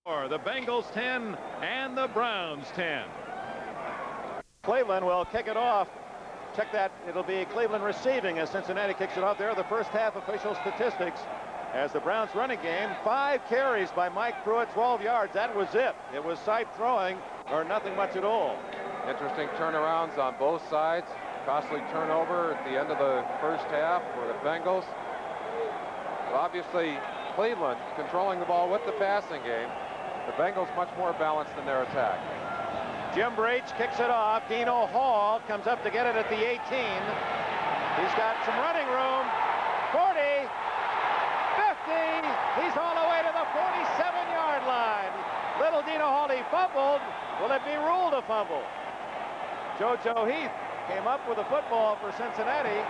The Bengals 10 and the Browns 10. Cleveland will kick it off. Check that. It'll be Cleveland receiving as Cincinnati kicks it off. There are the first half official statistics as the Browns running game. 5 carries by Mike Pruitt, 12 yards. That was it. It was Sipe throwing or nothing much at all. Interesting turnarounds on both sides. Costly turnover at the end of the first half for the Bengals. But obviously, Cleveland controlling the ball with the passing game. The Bengals much more balanced in their attack. Jim Breech kicks it off. Dino Hall comes up to get it at the 18. He's got some running room. 40, 50. He's all the way to the 47-yard line. Little Dino Hall, he fumbled. Will it be ruled a fumble? JoJo Heath came up with a football for Cincinnati,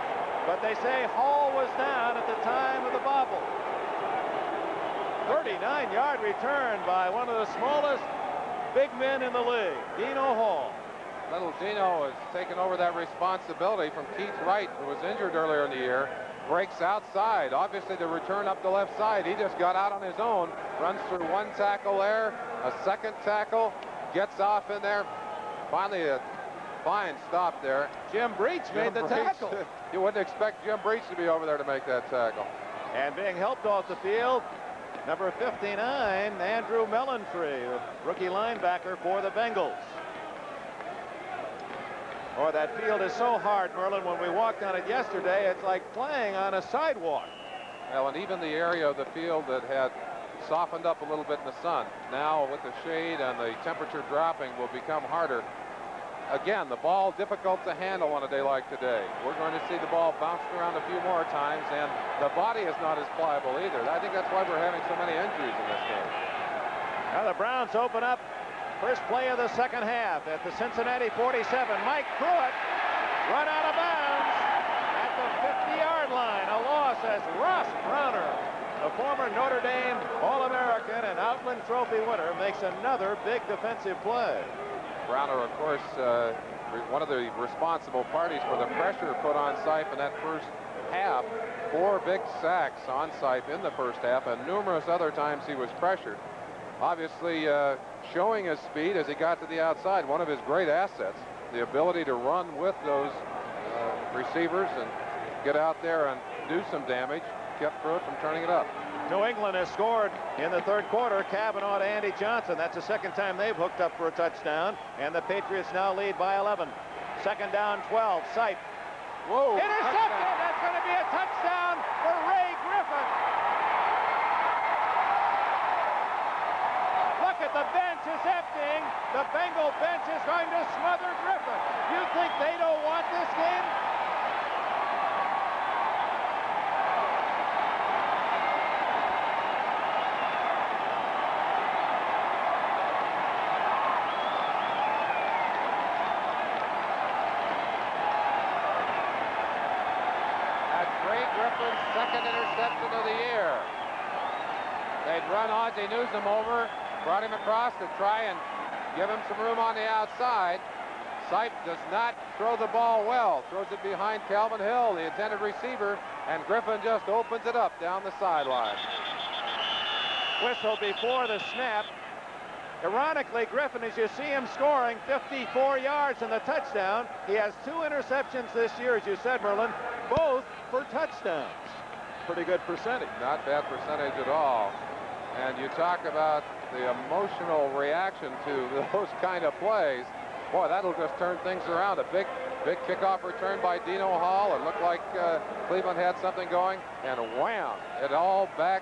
but they say Hall was down at the time of the bobble. 39-yard return by one of the smallest big men in the league, Dino Hall. Little Dino has taken over that responsibility from Keith Wright, who was injured earlier in the year. Breaks outside. Obviously, the return up the left side. He just got out on his own. Runs through 1 tackle there, a 2nd tackle, gets off in there. Finally, a fine stop there. Jim Breech made the tackle. You wouldn't expect Jim Breech to be over there to make that tackle. And being helped off the field, number 59, Andrew Mellontree, the rookie linebacker for the Bengals. Oh, that field is so hard, Merlin. When we walked on it yesterday, it's like playing on a sidewalk. Well, and even the area of the field that had softened up a little bit in the sun, now with the shade and the temperature dropping, will become harder. Again, the ball difficult to handle on a day like today. We're going to see the ball bounced around a few more times, and the body is not as pliable either. I think that's why we're having so many injuries in this game. Now the Browns open up. First play of the second half at the Cincinnati 47. Mike Pruitt run out of bounds at the 50-yard line. A loss as Ross Browner, a former Notre Dame All-American and Outland Trophy winner, makes another big defensive play. Browner, of course, one of the responsible parties for the pressure put on Sipe in that first half. 4 big sacks on Sipe in the first half, and numerous other times he was pressured. Obviously, showing his speed as he got to the outside, one of his great assets, the ability to run with those receivers and get out there and do some damage, kept Pruitt from turning it up. New England has scored in the third quarter. Cavanaugh to Andy Johnson. That's the second time they've hooked up for a touchdown. And the Patriots now lead by 11. Second down, 12. Sipe. Whoa. Intercepted. Touchdown. That's going to be a touchdown for Ray Griffin. Look at the bench is emptying. The Bengal bench is going to smother Griffin. You think they don't want this game? Second interception of the year. They'd run Ozzie Newsome over, brought him across to try and give him some room on the outside. Sipe does not throw the ball well. Throws it behind Calvin Hill, the intended receiver, and Griffin just opens it up down the sideline. Whistle before the snap. Ironically, Griffin, as you see him scoring 54 yards in the touchdown, he has 2 interceptions this year, as you said, Merlin, both for touchdowns. Pretty good percentage. Not bad percentage at all. And you talk about the emotional reaction to those kind of plays. Boy, that'll just turn things around. A big kickoff return by Dino Hall. It looked like Cleveland had something going, and wham! It's all back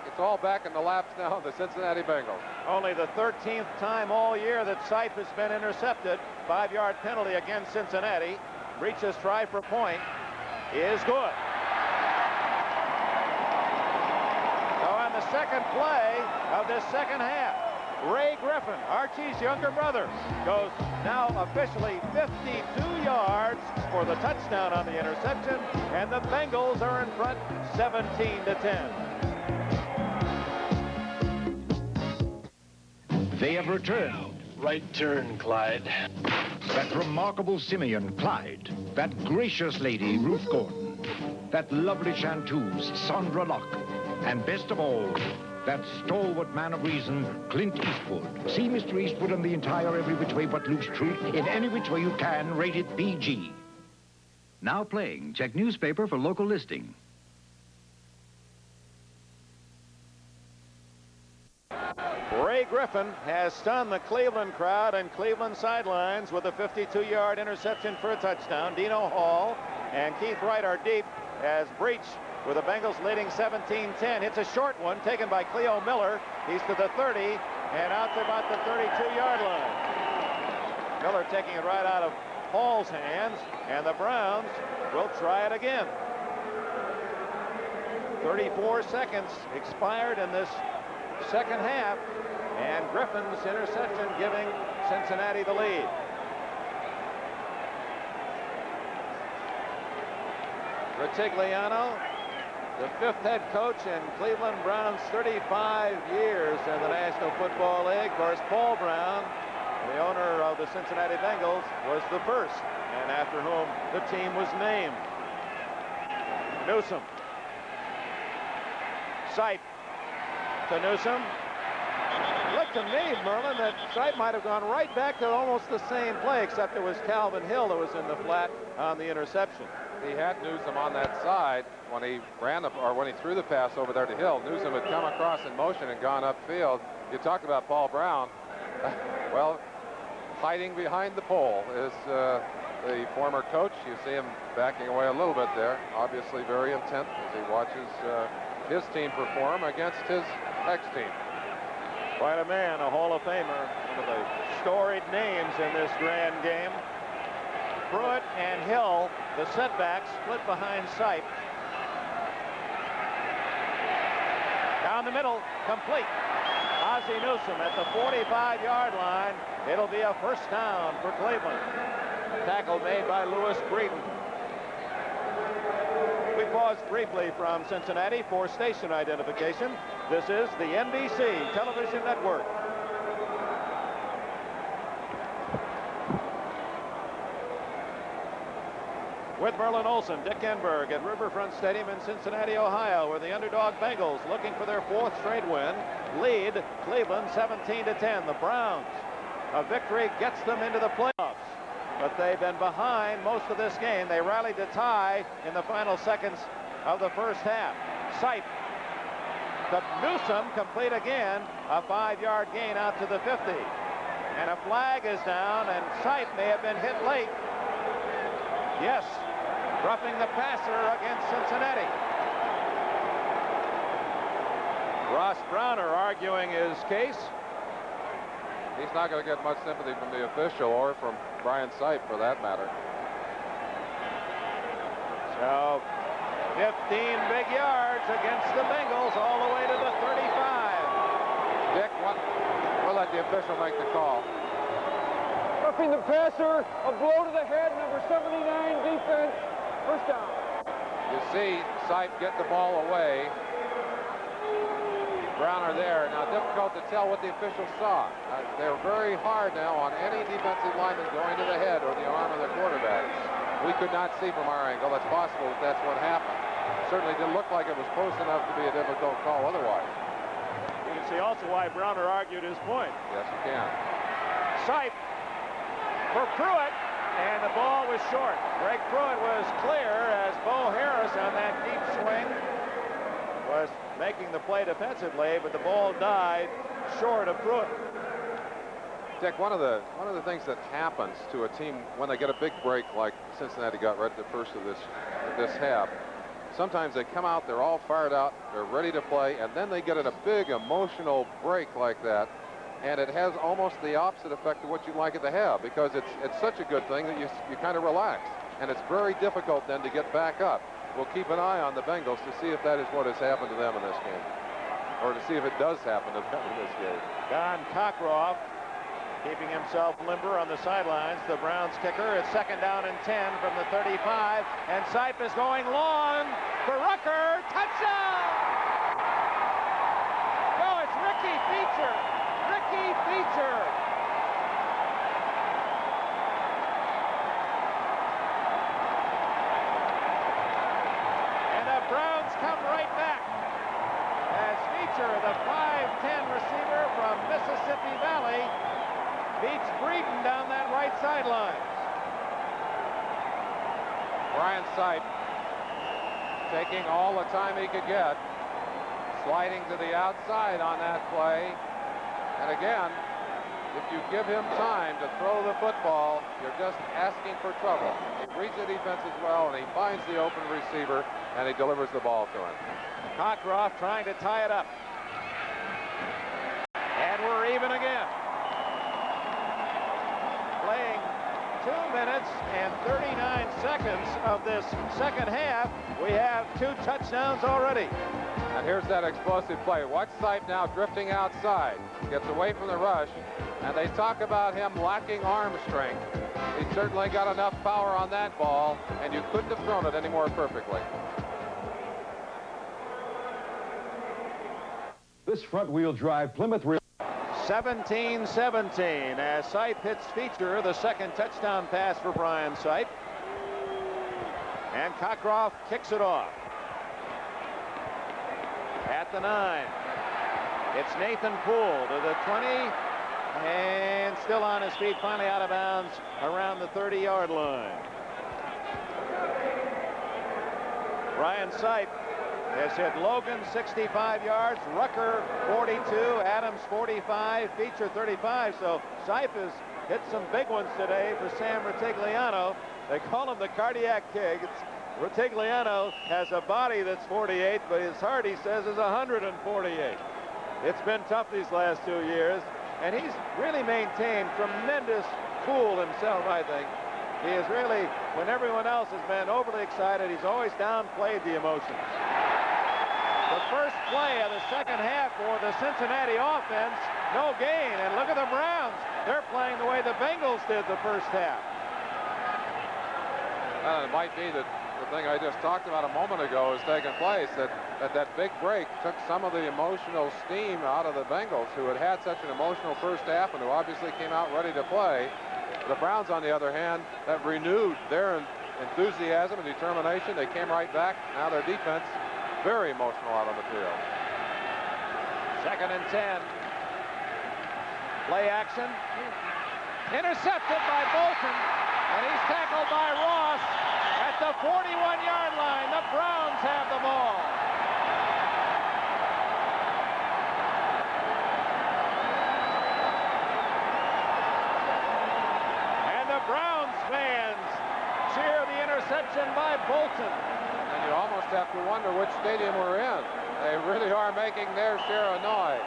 in the laps now of the Cincinnati Bengals. Only the 13th time all year that Sipe has been intercepted. 5-yard penalty against Cincinnati. Breech's try for point is good. So on the second play of this second half, Ray Griffin, Archie's younger brother, goes now officially 52 yards for the touchdown on the interception, and the Bengals are in front 17-10. They have returned. Right turn, Clyde. That remarkable Simeon, Clyde. That gracious lady, Ruth Gordon. That lovely chanteuse, Sandra Locke. And best of all, that stalwart man of reason, Clint Eastwood. See Mr. Eastwood and the entire Every Which Way But Loose troupe in Any Which Way You Can, rated PG. Now playing. Check newspaper for local listing. Ray Griffin has stunned the Cleveland crowd and Cleveland sidelines with a 52-yard interception for a touchdown. Dino Hall and Keith Wright are deep as Breech, with the Bengals leading 17-10. Hits a short one taken by Cleo Miller. He's to the 30 and out to about the 32-yard line. Miller taking it right out of Hall's hands, and the Browns will try it again. 34 seconds expired in this second half, and Griffin's interception giving Cincinnati the lead. Retigliano, the fifth head coach in Cleveland Browns' 35 years in the National Football League. Of course, Paul Brown, the owner of the Cincinnati Bengals, was the first, and after whom the team was named. Newsom. Sipe to Newsom. Looked to me, Merlin, that Sipe might have gone right back to almost the same play, except it was Calvin Hill that was in the flat on the interception. He had Newsom on that side when he when he threw the pass over there to Hill. Newsom had come across in motion and gone upfield. You talked about Paul Brown. Well, hiding behind the pole is the former coach. You see him backing away a little bit there, obviously very intent as he watches his team perform against his ex-team. Quite a man, a Hall of Famer, one of the storied names in this grand game. Pruitt and Hill, the setback, split behind Sipe. Down the middle, complete. Ozzie Newsom at the 45-yard line. It'll be a first down for Cleveland. Tackle made by Lewis Breeden. We pause briefly from Cincinnati for station identification. This is the NBC Television Network. With Merlin Olsen, Dick Enberg at Riverfront Stadium in Cincinnati, Ohio, where the underdog Bengals, looking for their fourth straight win, lead Cleveland 17-10. The Browns, a victory gets them into the playoffs, but they've been behind most of this game. They rallied to tie in the final seconds of the first half. Sipe to Newsom, complete again, a 5-yard gain out to the 50. And a flag is down, and Sipe may have been hit late. Yes, roughing the passer against Cincinnati. Ross Browner arguing his case. He's not going to get much sympathy from the official or from Brian Sipe, for that matter. So 15 big yards against the Bengals all the way to the 35. Dick, we'll let the official make the call. Roughing the passer, a blow to the head, number 79 defense, first down. You see Sipe get the ball away. Browner there. Now, difficult to tell what the officials saw. They're very hard now on any defensive lineman going to the head or the arm of the quarterback. We could not see from our angle. It's possible that that's what happened. Certainly didn't look like it was close enough to be a difficult call otherwise. You can see also why Browner argued his point. Yes, you can. Sipe for Pruitt, and the ball was short. Greg Pruitt was clear as Bo Harris on that deep swing was making the play defensively, but the ball died short of Pruitt. Dick, one of the things that happens to a team when they get a big break like Cincinnati got right at the first of this half, sometimes they come out, they're all fired out, they're ready to play, and then they get in a big emotional break like that, and it has almost the opposite effect of what you like it to have, because it's such a good thing that you kind of relax, and it's very difficult then to get back up. We'll keep an eye on the Bengals to see if that is what has happened to them in this game, or to see if it does happen to them in this game. Don Cockroft keeping himself limber on the sidelines. The Browns kicker. It's second down and 10 from the 35, and Sipe is going long for Rucker. Touchdown! No, it's Ricky Feacher. Ricky Feacher. And the Browns come right back as Feacher, the Happy Valley beats Breeden down that right sideline. Brian Sipe taking all the time he could get, sliding to the outside on that play. And again, if you give him time to throw the football, you're just asking for trouble. He reads the defense as well, and he finds the open receiver, and he delivers the ball to him. Cockroft trying to tie it up. And we're even again. Playing 2 minutes and 39 seconds of this second half. We have 2 touchdowns already. And here's that explosive play. Watch Sipe now drifting outside. Gets away from the rush. And they talk about him lacking arm strength. He certainly got enough power on that ball, and you couldn't have thrown it any more perfectly. This front-wheel drive Plymouth 17-17 as Sipe hits Feacher, the second touchdown pass for Brian Sipe. And Cockroft kicks it off. At the 9. It's Nathan Poole to the 20. And still on his feet, finally out of bounds around the 30-yard line. Brian Sipe has hit Logan 65 yards, Rucker 42, Adams 45, Feacher 35. So Sipe has hit some big ones today for Sam Rutigliano. They call him the cardiac king. Rutigliano has a body that's 48, but his heart, he says, is 148. It's been tough these last 2 years. And he's really maintained tremendous cool himself, I think. He is really, when everyone else has been overly excited, he's always downplayed the emotions. The first play of the second half for the Cincinnati offense, no gain. And look at the Browns. They're playing the way the Bengals did the first half. It might be that the thing I just talked about a moment ago is taking place, that big break took some of the emotional steam out of the Bengals, who had such an emotional first half and who obviously came out ready to play. The Browns, on the other hand, that renewed their enthusiasm and determination. They came right back. Now their defense, very emotional out on the field. 2nd and 10. Play action. Intercepted by Bolton, and he's tackled by Ross at the 41-yard line. The Browns have the ball. And the Browns fans cheer the interception by Bolton. And you almost have to wonder which stadium we're in. They really are making their share of noise.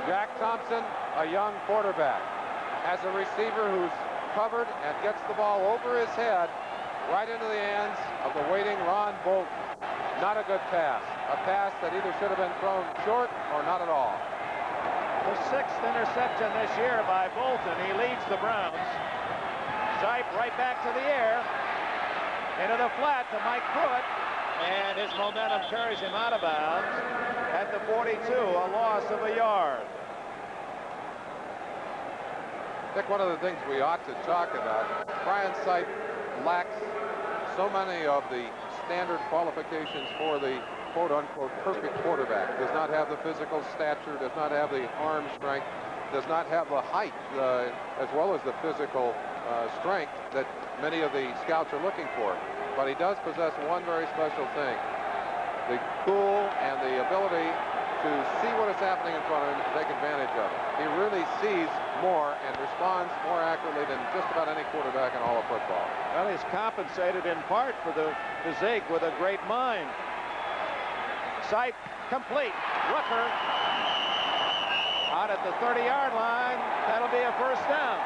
Jack Thompson, a young quarterback, has a receiver who's covered and gets the ball over his head right into the hands of the waiting Ron Bolton. Not a good pass. A pass that either should have been thrown short or not at all. The 6th interception this year by Bolton. He leads the Browns. Sipe right back to the air. Into the flat to Mike Pruitt. And his momentum carries him out of bounds at the 42, a loss of a yard. I think one of the things we ought to talk about, Brian Sipe lacks so many of the standard qualifications for the quote-unquote perfect quarterback. Does not have the physical stature, does not have the arm strength, does not have the height as well as the physical strength that many of the scouts are looking for. But he does possess one very special thing, the cool and the ability to see what is happening in front of him and take advantage of it. He really sees more and responds more accurately than just about any quarterback in all of football. Well, he's compensated in part for the physique with a great mind. Sipe complete. Rucker out at the 30-yard line. That'll be a first down.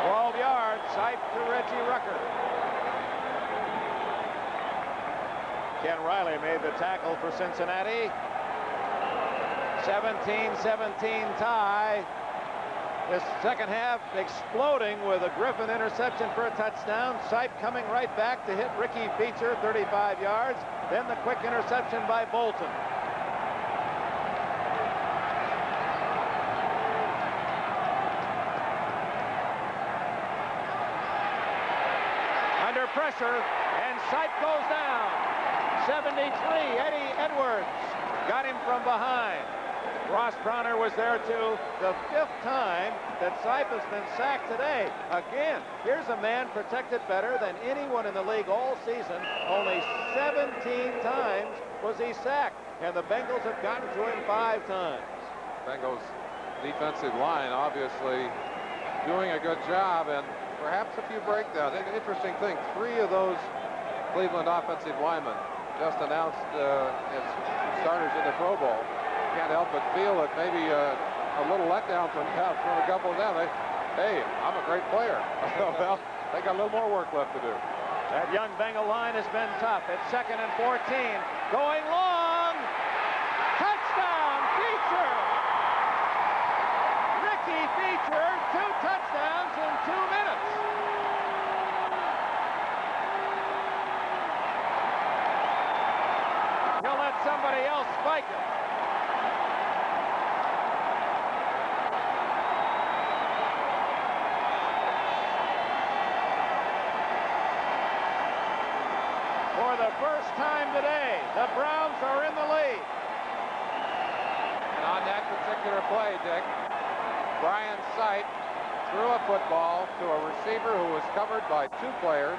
12 yards. Sipe to Reggie Rucker. Ken Riley made the tackle for Cincinnati. 17-17 tie. This second half exploding with a Griffin interception for a touchdown. Sipe coming right back to hit Ricky Feacher, 35 yards. Then the quick interception by Bolton. Under pressure, and Sipe goes down. 73, Eddie Edwards got him from behind. Ross Browner was there too. The 5th time that Sipe has been sacked today. Again, here's a man protected better than anyone in the league all season. Only 17 times was he sacked, and the Bengals have gotten to him 5 times. Bengals defensive line obviously doing a good job, and perhaps a few breakdowns. An interesting thing, 3 of those Cleveland offensive linemen just announced as starters in the Pro Bowl. Can't help but feel that maybe a little letdown from a couple of them. Hey, I'm a great player. Well, they got a little more work left to do. That young Bengal line has been tough. It's 2nd and 14. Going long. Touchdown, Feacher. Ricky Feacher, 2 touchdowns in 2 minutes. He'll let somebody else spike it. For the first time today, the Browns are in the lead. And on that particular play, Dick, Brian Sipe threw a football to a receiver who was covered by 2 players.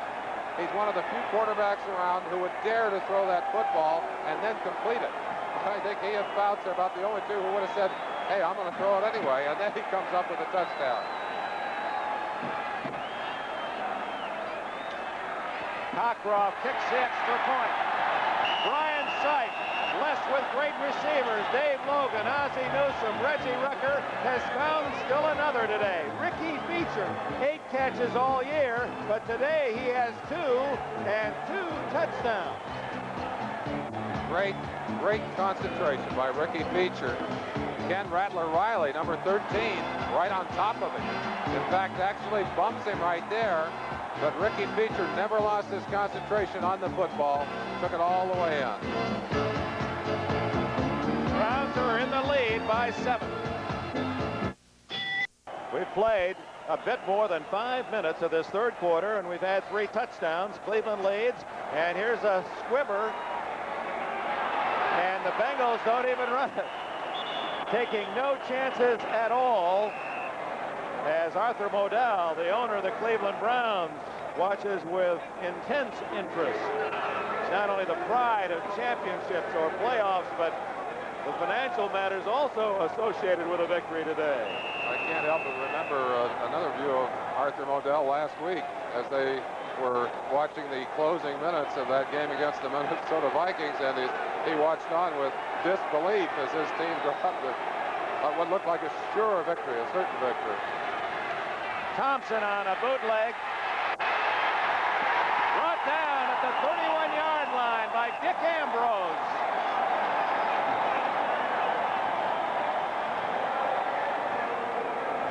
He's one of the few quarterbacks around who would dare to throw that football and then complete it. I think he and Fouts are about the only 2 who would have said, hey, I'm going to throw it anyway, and then he comes up with a touchdown. Cockroft kicks the extra point. Brian Sipe, blessed with great receivers. Dave Logan, Ozzie Newsome, Reggie Rucker has found still another today. Ricky Feacher, 8 catches all year, but today he has 2 and 2 touchdowns. Great concentration by Ricky Feacher. Ken Rattler Riley, number 13, right on top of him. In fact, actually bumps him right there. But Ricky Feacher never lost his concentration on the football. Took it all the way on. Browns are in the lead by 7. We've played a bit more than 5 minutes of this 3rd quarter, and we've had 3 touchdowns. Cleveland leads, and here's a squibber. And the Bengals don't even run it. Taking no chances at all, as Arthur Modell, the owner of the Cleveland Browns, watches with intense interest. It's not only the pride of championships or playoffs, but the financial matters also associated with a victory today. I can't help but remember another view of Arthur Modell last week as they were watching the closing minutes of that game against the Minnesota Vikings, and he watched on with disbelief as his team dropped what looked like a sure victory, a certain victory. Thompson on a bootleg. Brought down at the 31-yard line by Dick Ambrose.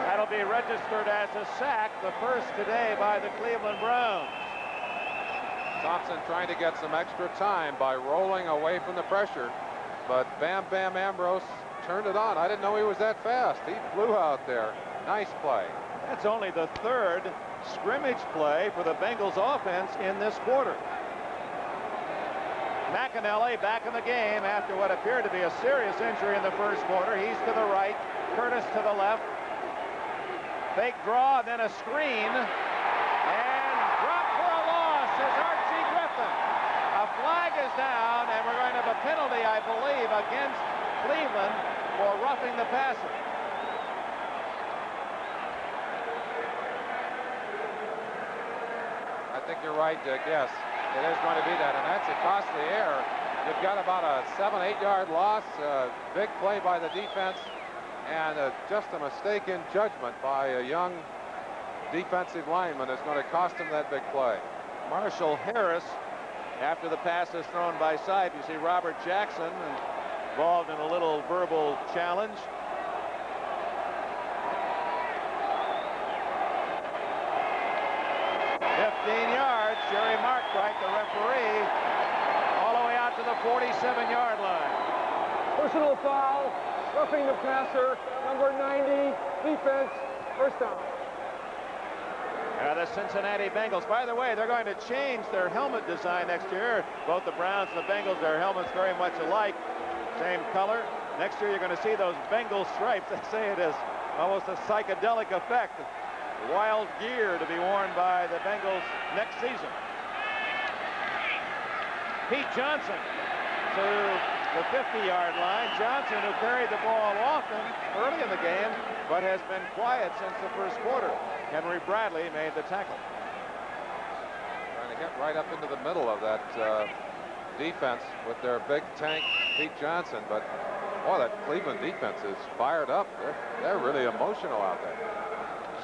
That'll be registered as a sack, the first today by the Cleveland Browns. Thompson trying to get some extra time by rolling away from the pressure, but Bam Ambrose turned it on. I didn't know he was that fast. He flew out there. Nice play. That's only the 3rd scrimmage play for the Bengals offense in this quarter. McInally back in the game after what appeared to be a serious injury in the 1st quarter. He's to the right, Curtis to the left. Fake draw, then a screen, and drop for a loss is Archie Griffin. A flag is down, and we're going to have a penalty, I believe, against Cleveland for roughing the passer. I think you're right, Dick. Yes, it is going to be that, and that's a costly error. You've got about a 7-8 yard loss, big play by the defense, and just a mistake in judgment by a young defensive lineman is going to cost him that big play. Marshall Harris, after the pass is thrown by Sipe, you see Robert Jackson involved in a little verbal challenge. Yards. Jerry Markwright, the referee, all the way out to the 47-yard line. Personal foul, roughing the passer, number 90, defense, first down. The Cincinnati Bengals. By the way, they're going to change their helmet design next year. Both the Browns and the Bengals, their helmets very much alike. Same color. Next year, you're going to see those Bengal stripes. They say it is almost a psychedelic effect. Wild gear to be worn by the Bengals next season. Pete Johnson to the 50-yard line. Johnson, who carried the ball often early in the game, but has been quiet since the first quarter. Henry Bradley made the tackle. Trying to get right up into the middle of that defense with their big tank, Pete Johnson. But, boy, that Cleveland defense is fired up. They're really emotional out there.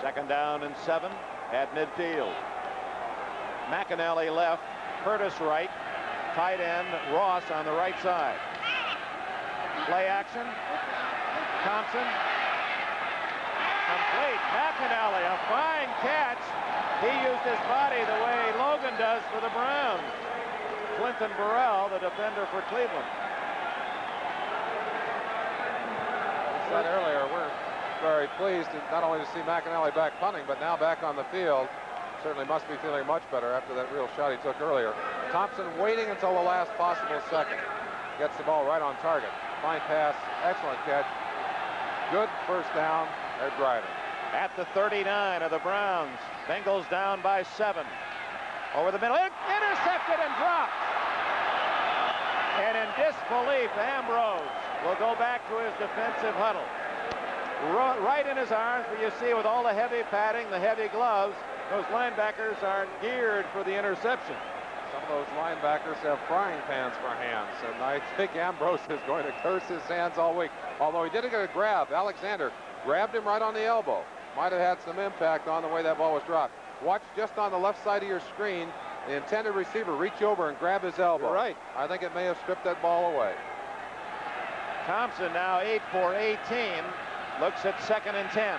2nd down and 7 at midfield. McInally left, Curtis right, tight end Ross on the right side. Play action. Thompson. Complete. McInally, a fine catch. He used his body the way Logan does for the Browns. Clinton Burrell, the defender for Cleveland. I said earlier, we're very pleased not only to see McInally back punting, but now back on the field. Certainly must be feeling much better after that real shot he took earlier. Thompson waiting until the last possible second. Gets the ball right on target. Fine pass, excellent catch. Good first down. They're driving. At the 39 of the Browns. Bengals down by 7. Over the middle. Intercepted and dropped. And in disbelief, Ambrose will go back to his defensive huddle. Right in his arms, where you see with all the heavy padding, the heavy gloves, those linebackers aren't geared for the interception. Some of those linebackers have frying pans for hands, and I think Ambrose is going to curse his hands all week. Although he did get a grab. Alexander grabbed him right on the elbow. Might have had some impact on the way that ball was dropped. Watch just on the left side of your screen, the intended receiver reach over and grab his elbow. You're right. I think it may have stripped that ball away. Thompson now 8 for 18. Looks at 2nd and 10.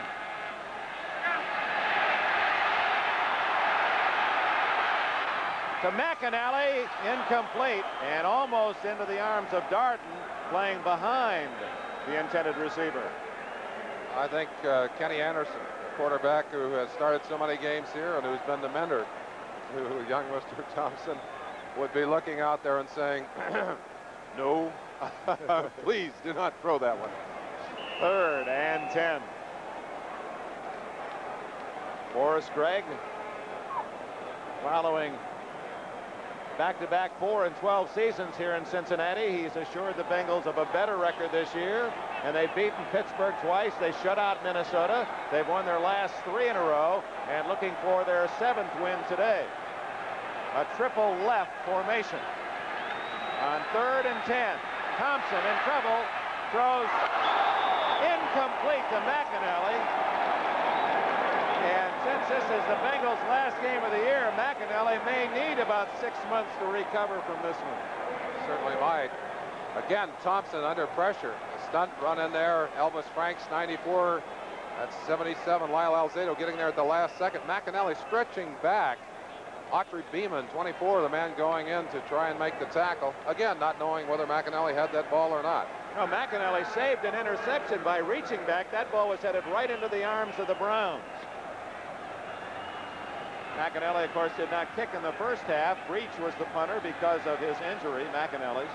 To McInally, incomplete, and almost into the arms of Darden, playing behind the intended receiver. I think Kenny Anderson, quarterback who has started so many games here and who's been the mentor to young Mr. Thompson, would be looking out there and saying, no, please do not throw that one. 3rd and 10. Forrest Gregg, following back-to-back 4 and 12 seasons here in Cincinnati. He's assured the Bengals of a better record this year, and they've beaten Pittsburgh twice. They shut out Minnesota. They've won their last 3 in a row, and looking for their 7th win today. A triple left formation. On 3rd and 10, Thompson in trouble, throws incomplete to McInally. And since this is the Bengals' last game of the year, McInally may need about 6 months to recover from this one. Certainly might. Again, Thompson under pressure. A stunt run in there. Elvis Franks, 94. That's 77. Lyle Alzado getting there at the last second. McInally stretching back. Autry Beeman, 24, the man going in to try and make the tackle. Again, not knowing whether McInally had that ball or not. No, McInally saved an interception by reaching back. That ball was headed right into the arms of the Browns. McInally, of course, did not kick in the first half. Breech was the punter because of his injury, McInally's.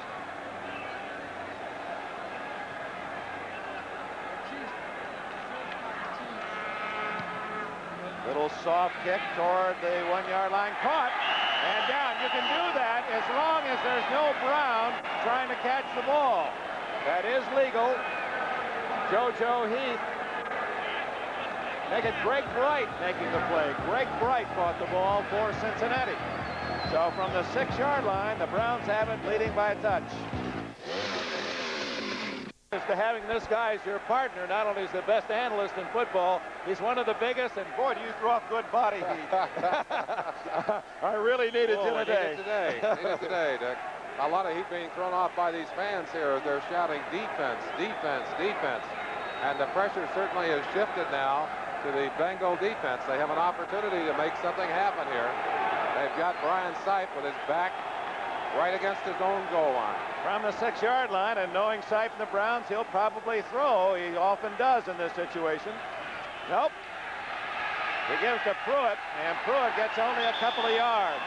Little soft kick toward the 1-yard line, caught and down. You can do that as long as there's no Brown trying to catch the ball. That is legal. JoJo Heath. Make it Greg Bright making the play. Greg Bright caught the ball for Cincinnati. So from the 6-yard line, the Browns have it, leading by a touch. To having this guy as your partner, not only is the best analyst in football, he's one of the biggest, and boy, do you throw off good body heat. I really needed you today. Needed today, Dick. A lot of heat being thrown off by these fans here. They're shouting defense, defense, defense. And the pressure certainly has shifted now to the Bengal defense. They have an opportunity to make something happen here. They've got Brian Sipe with his back right against his own goal line. From the 6-yard line, and knowing Sipe and the Browns, he'll probably throw. He often does in this situation. Nope. He gives to Pruitt, and Pruitt gets only a couple of yards.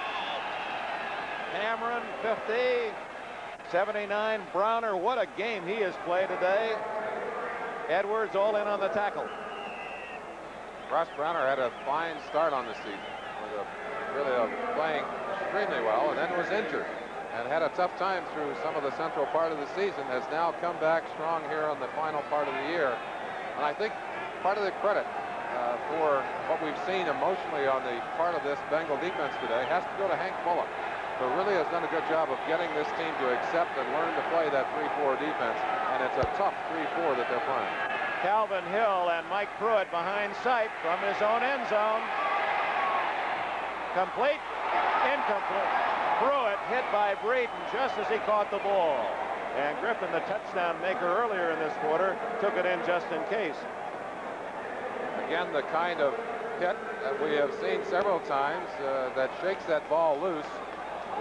Cameron, 50. 79 Browner, what a game he has played today. Edwards all in on the tackle. Ross Browner had a fine start on the season, really playing extremely well, and then was injured and had a tough time through some of the central part of the season. Has now come back strong here on the final part of the year, and I think part of the credit for what we've seen emotionally on the part of this Bengal defense today has to go to Hank Bullock, who really has done a good job of getting this team to accept and learn to play that 3-4 defense, and it's a tough 3-4 that they're playing. Calvin Hill and Mike Pruitt behind Sipe from his own end zone. Complete, incomplete. Pruitt hit by Breech just as he caught the ball. And Griffin, the touchdown maker earlier in this quarter, took it in just in case. Again, the kind of hit that we have seen several times that shakes that ball loose.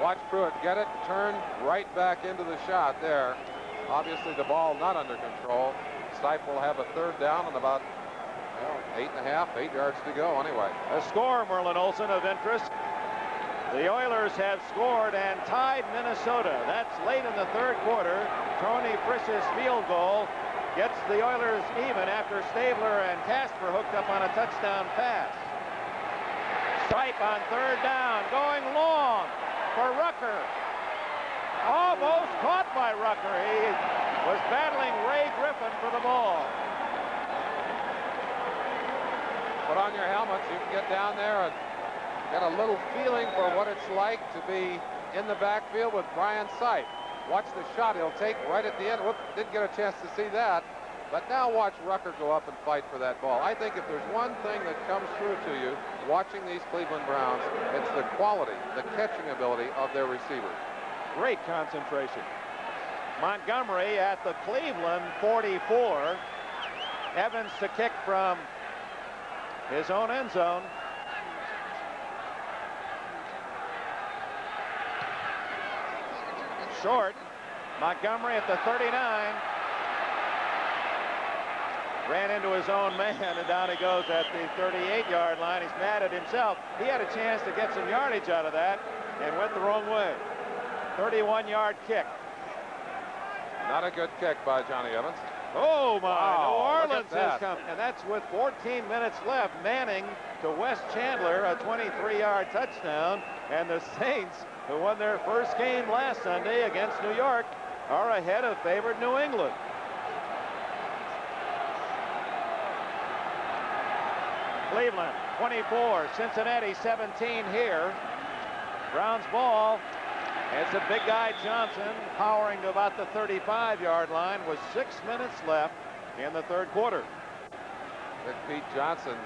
Watch Pruitt get it, turn right back into the shot there. Obviously, the ball not under control. Sipe will have a third down and about 8 yards to go anyway. A score, Merlin Olsen, of interest. The Oilers have scored and tied Minnesota. That's late in the third quarter. Tony Frisch's field goal gets the Oilers even after Stabler and Casper hooked up on a touchdown pass. Sipe on third down, going long for Rucker. Almost caught by Rucker. He was battling Ray Griffin for the ball. Put on your helmets. You can get down there and get a little feeling for what it's like to be in the backfield with Brian Sipe. Watch the shot he'll take right at the end. Whoop, didn't get a chance to see that. But now watch Rucker go up and fight for that ball. I think if there's one thing that comes through to you watching these Cleveland Browns, it's the quality, the catching ability of their receivers. Great concentration. Montgomery at the Cleveland 44. Evans to kick from his own end zone. Short. Montgomery at the 39. Ran into his own man, and down he goes at the 38-yard line. He's mad at himself. He had a chance to get some yardage out of that and went the wrong way. 31-yard kick. Not a good kick by Johnny Evans. Oh, my. Wow, New Orleans has come. And that's with 14 minutes left. Manning to Wes Chandler, a 23-yard touchdown. And the Saints, who won their first game last Sunday against New York, are ahead of favored New England. Cleveland 24, Cincinnati 17 here. Browns ball. It's a big guy Johnson powering to about the 35-yard line with 6 minutes left in the third quarter. Big Pete Johnson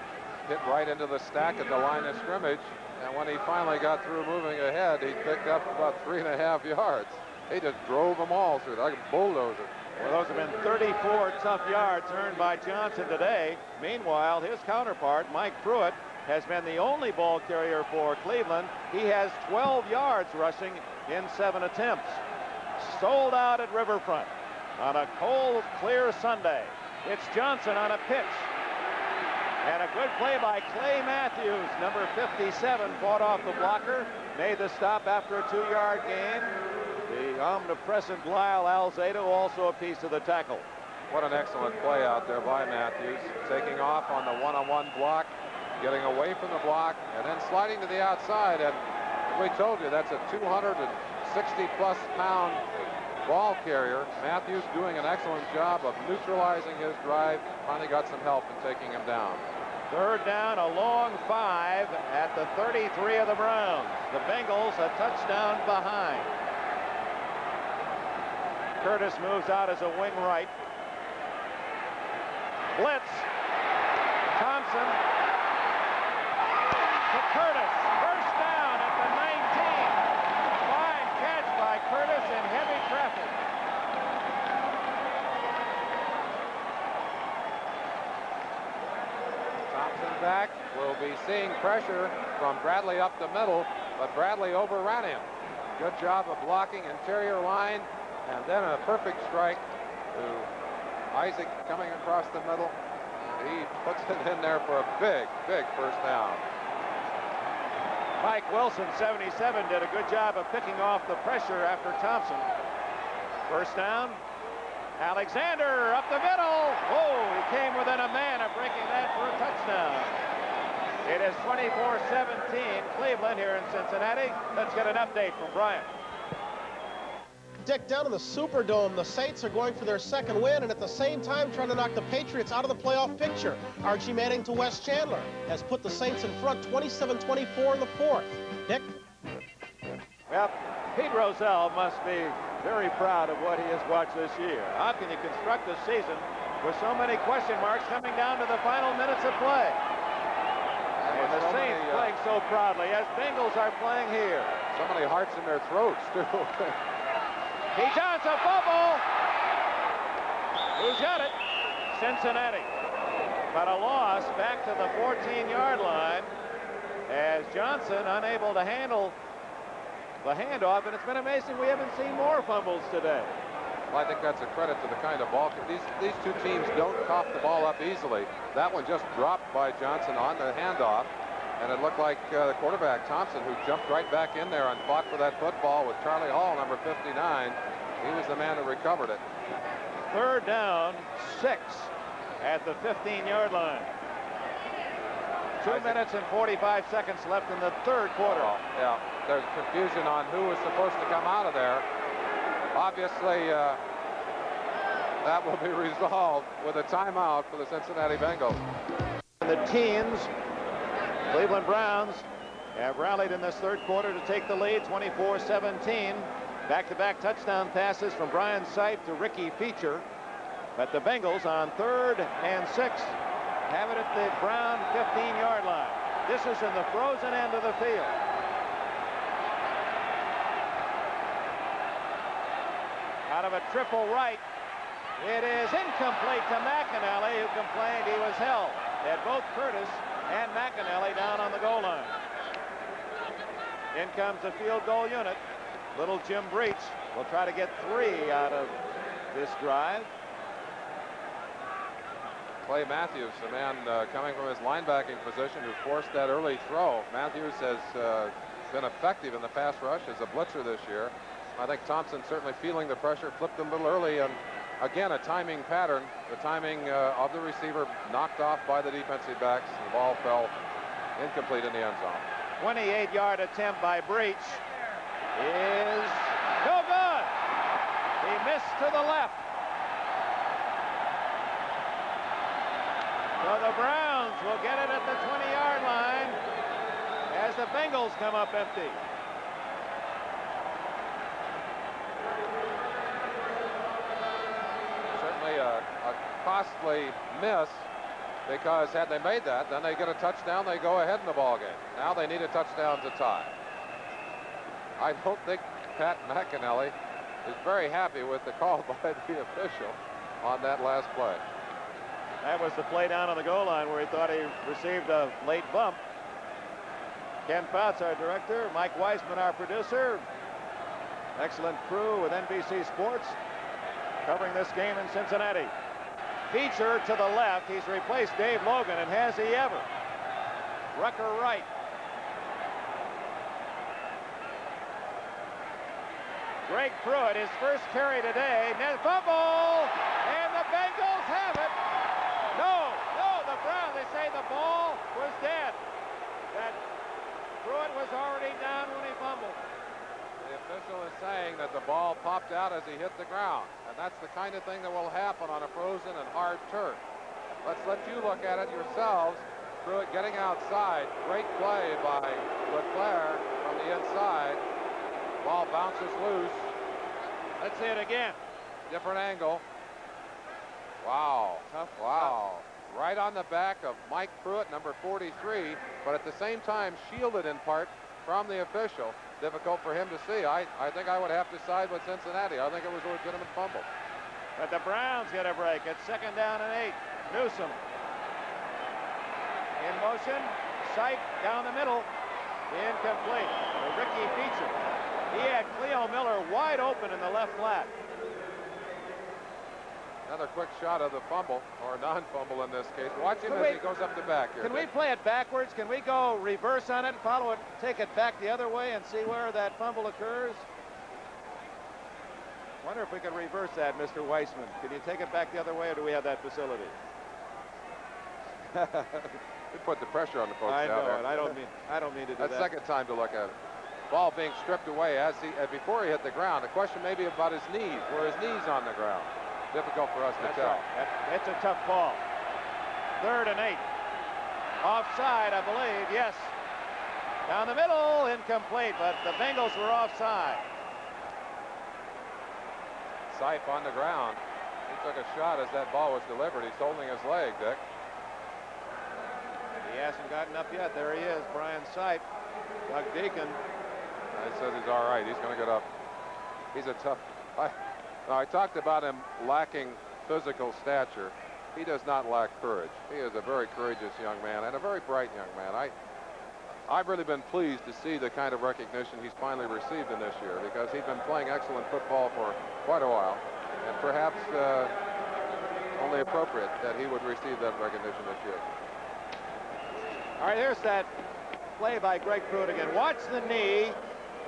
hit right into the stack at the line of scrimmage, and when he finally got through moving ahead, he picked up about 3.5 yards. He just drove them all through like a bulldozer. Well, those have been 34 tough yards earned by Johnson today. Meanwhile, his counterpart, Mike Pruitt, has been the only ball carrier for Cleveland. He has 12 yards rushing in 7 attempts. Sold out at Riverfront on a cold, clear Sunday. It's Johnson on a pitch. And a good play by Clay Matthews, number 57, fought off the blocker, made the stop after a 2-yard gain. The omnipresent Lyle Alzado also a piece of the tackle. What an excellent play out there by Matthews, taking off on the one-on-one block, getting away from the block, and then sliding to the outside. And we told you that's a 260-plus pound ball carrier. Matthews doing an excellent job of neutralizing his drive. Finally got some help in taking him down. Third down, a long 5 at the 33 of the Browns. The Bengals a touchdown behind. Curtis moves out as a wing right. Blitz. Thompson to Curtis. First down at the 19. Fine catch by Curtis in heavy traffic. Thompson back. We'll be seeing pressure from Bradley up the middle, but Bradley overran him. Good job of blocking interior line, and then a perfect strike to Isaac coming across the middle. He puts it in there for a big, big first down. Mike Wilson, 77, did a good job of picking off the pressure after Thompson. First down. Alexander up the middle. Oh, he came within a man of breaking that for a touchdown. It is 24-17 Cleveland here in Cincinnati. Let's get an update from Brian. Dick, down in the Superdome, the Saints are going for their second win and at the same time trying to knock the Patriots out of the playoff picture. Archie Manning to Wes Chandler has put the Saints in front 27-24 in the fourth. Dick? Well, Pete Rozelle must be very proud of what he has watched this year. How can you construct a season with so many question marks coming down to the final minutes of play? And the Saints playing so proudly as Bengals are playing here. So many hearts in their throats, too. He Johnson fumble. Who's got it? Cincinnati. But a loss back to the 14-yard line as Johnson unable to handle the handoff, and it's been amazing we haven't seen more fumbles today. Well, I think that's a credit to the kind of ball. These two teams don't cough the ball up easily. That one just dropped by Johnson on the handoff, and it looked like the quarterback, Thompson, who jumped right back in there and fought for that football with Charlie Hall, number 59. He was the man who recovered it. Third down, 6 at the 15-yard line. 2 minutes and 45 seconds left in the third quarter. Yeah, there's confusion on who was supposed to come out of there. Obviously, that will be resolved with a timeout for the Cincinnati Bengals. The teens, Cleveland Browns, have rallied in this third quarter to take the lead, 24-17. Back-to-back touchdown passes from Brian Sipe to Ricky Feacher. But the Bengals on 3rd and 6 have it at the Brown 15-yard line. This is in the frozen end of the field. Out of a triple right, it is incomplete to McInally, who complained he was held. They had both Curtis and McInally down on the goal line. In comes the field goal unit. Little Jim Breech will try to get 3 out of this drive. Clay Matthews, the man coming from his linebacking position who forced that early throw. Matthews has been effective in the pass rush as a blitzer this year. I think Thompson certainly feeling the pressure, flipped him a little early, and again a timing pattern. The timing of the receiver knocked off by the defensive backs. The ball fell incomplete in the end zone. 28-yard attempt by Breech is no good. He missed to the left. So the Browns will get it at the 20-yard line as the Bengals come up empty. Certainly a costly miss, because had they made that, then they get a touchdown, they go ahead in the ball game. Now they need a touchdown to tie. I don't think Pat McInally is very happy with the call by the official on that last play. That was the play down on the goal line where he thought he received a late bump. Ken Fouts, our director, Mike Weisman, our producer. Excellent crew with NBC Sports covering this game in Cincinnati. Feacher to the left. He's replaced Dave Logan, and has he ever? Rucker right. Greg Pruitt, his first carry today. Net fumble, and the Bengals have it. No, the Browns, they say the ball was dead. That Pruitt was already down when he fumbled. The official is saying that the ball popped out as he hit the ground, and that's the kind of thing that will happen on a frozen and hard turf. Let's let you look at it yourselves. Pruitt getting outside. Great play by Leclerc from the inside. Ball bounces loose. Let's see it again. Different angle. Wow. Tough. Wow. Right on the back of Mike Pruitt, number 43, but at the same time shielded in part from the official. Difficult for him to see. I think I would have to side with Cincinnati. I think it was a legitimate fumble. But the Browns get a break. It's 2nd down and 8. Newsom in motion. Sipe down the middle. Incomplete. Ricky Feacher. He had Cleo Miller wide open in the left flat. Another quick shot of the fumble, or non-fumble in this case. Watch him as he goes up the back here. Can we play it backwards? Can we go reverse on it, follow it, take it back the other way, and see where that fumble occurs? Wonder if we can reverse that, Mr. Weissman. Can you take it back the other way, or do we have that facility? We put the pressure on the folks I down know, there. and I don't mean to do That's that. second time to look at it. Ball being stripped away before he hit the ground. The question may be about his knees. Were his knees on the ground? Difficult for us to tell. Right. It's a tough ball. 3rd and 8. Offside, I believe. Yes. Down the middle, incomplete, but the Bengals were offside. Sipe on the ground. He took a shot as that ball was delivered. He's holding his leg, Dick. He hasn't gotten up yet. There he is, Brian Sipe. Doug Deacon. He says he's all right. He's going to get up. He's a tough. I talked about him lacking physical stature. He does not lack courage. He is a very courageous young man and a very bright young man. I've really been pleased to see the kind of recognition he's finally received in this year, because he's been playing excellent football for quite a while, and perhaps only appropriate that he would receive that recognition this year. All right, here's that play by Greg Pruitt again. Watch the knee,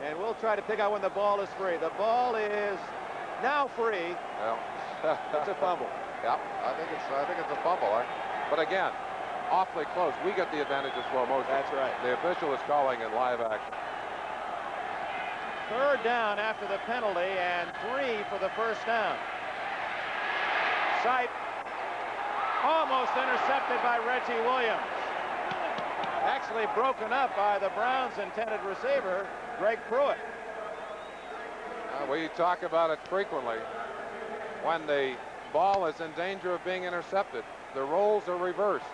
and we'll try to pick out when the ball is free. The ball is now free. Well, it's a fumble. Yeah, I think it's a fumble. But again, awfully close. We get the advantage of slow motion. That's right. The official is calling in live action. 3rd down after the penalty, and 3 for the first down. Sipe almost intercepted by Reggie Williams. Actually broken up by the Browns' intended receiver, Greg Pruitt. We talk about it frequently. When the ball is in danger of being intercepted, the roles are reversed,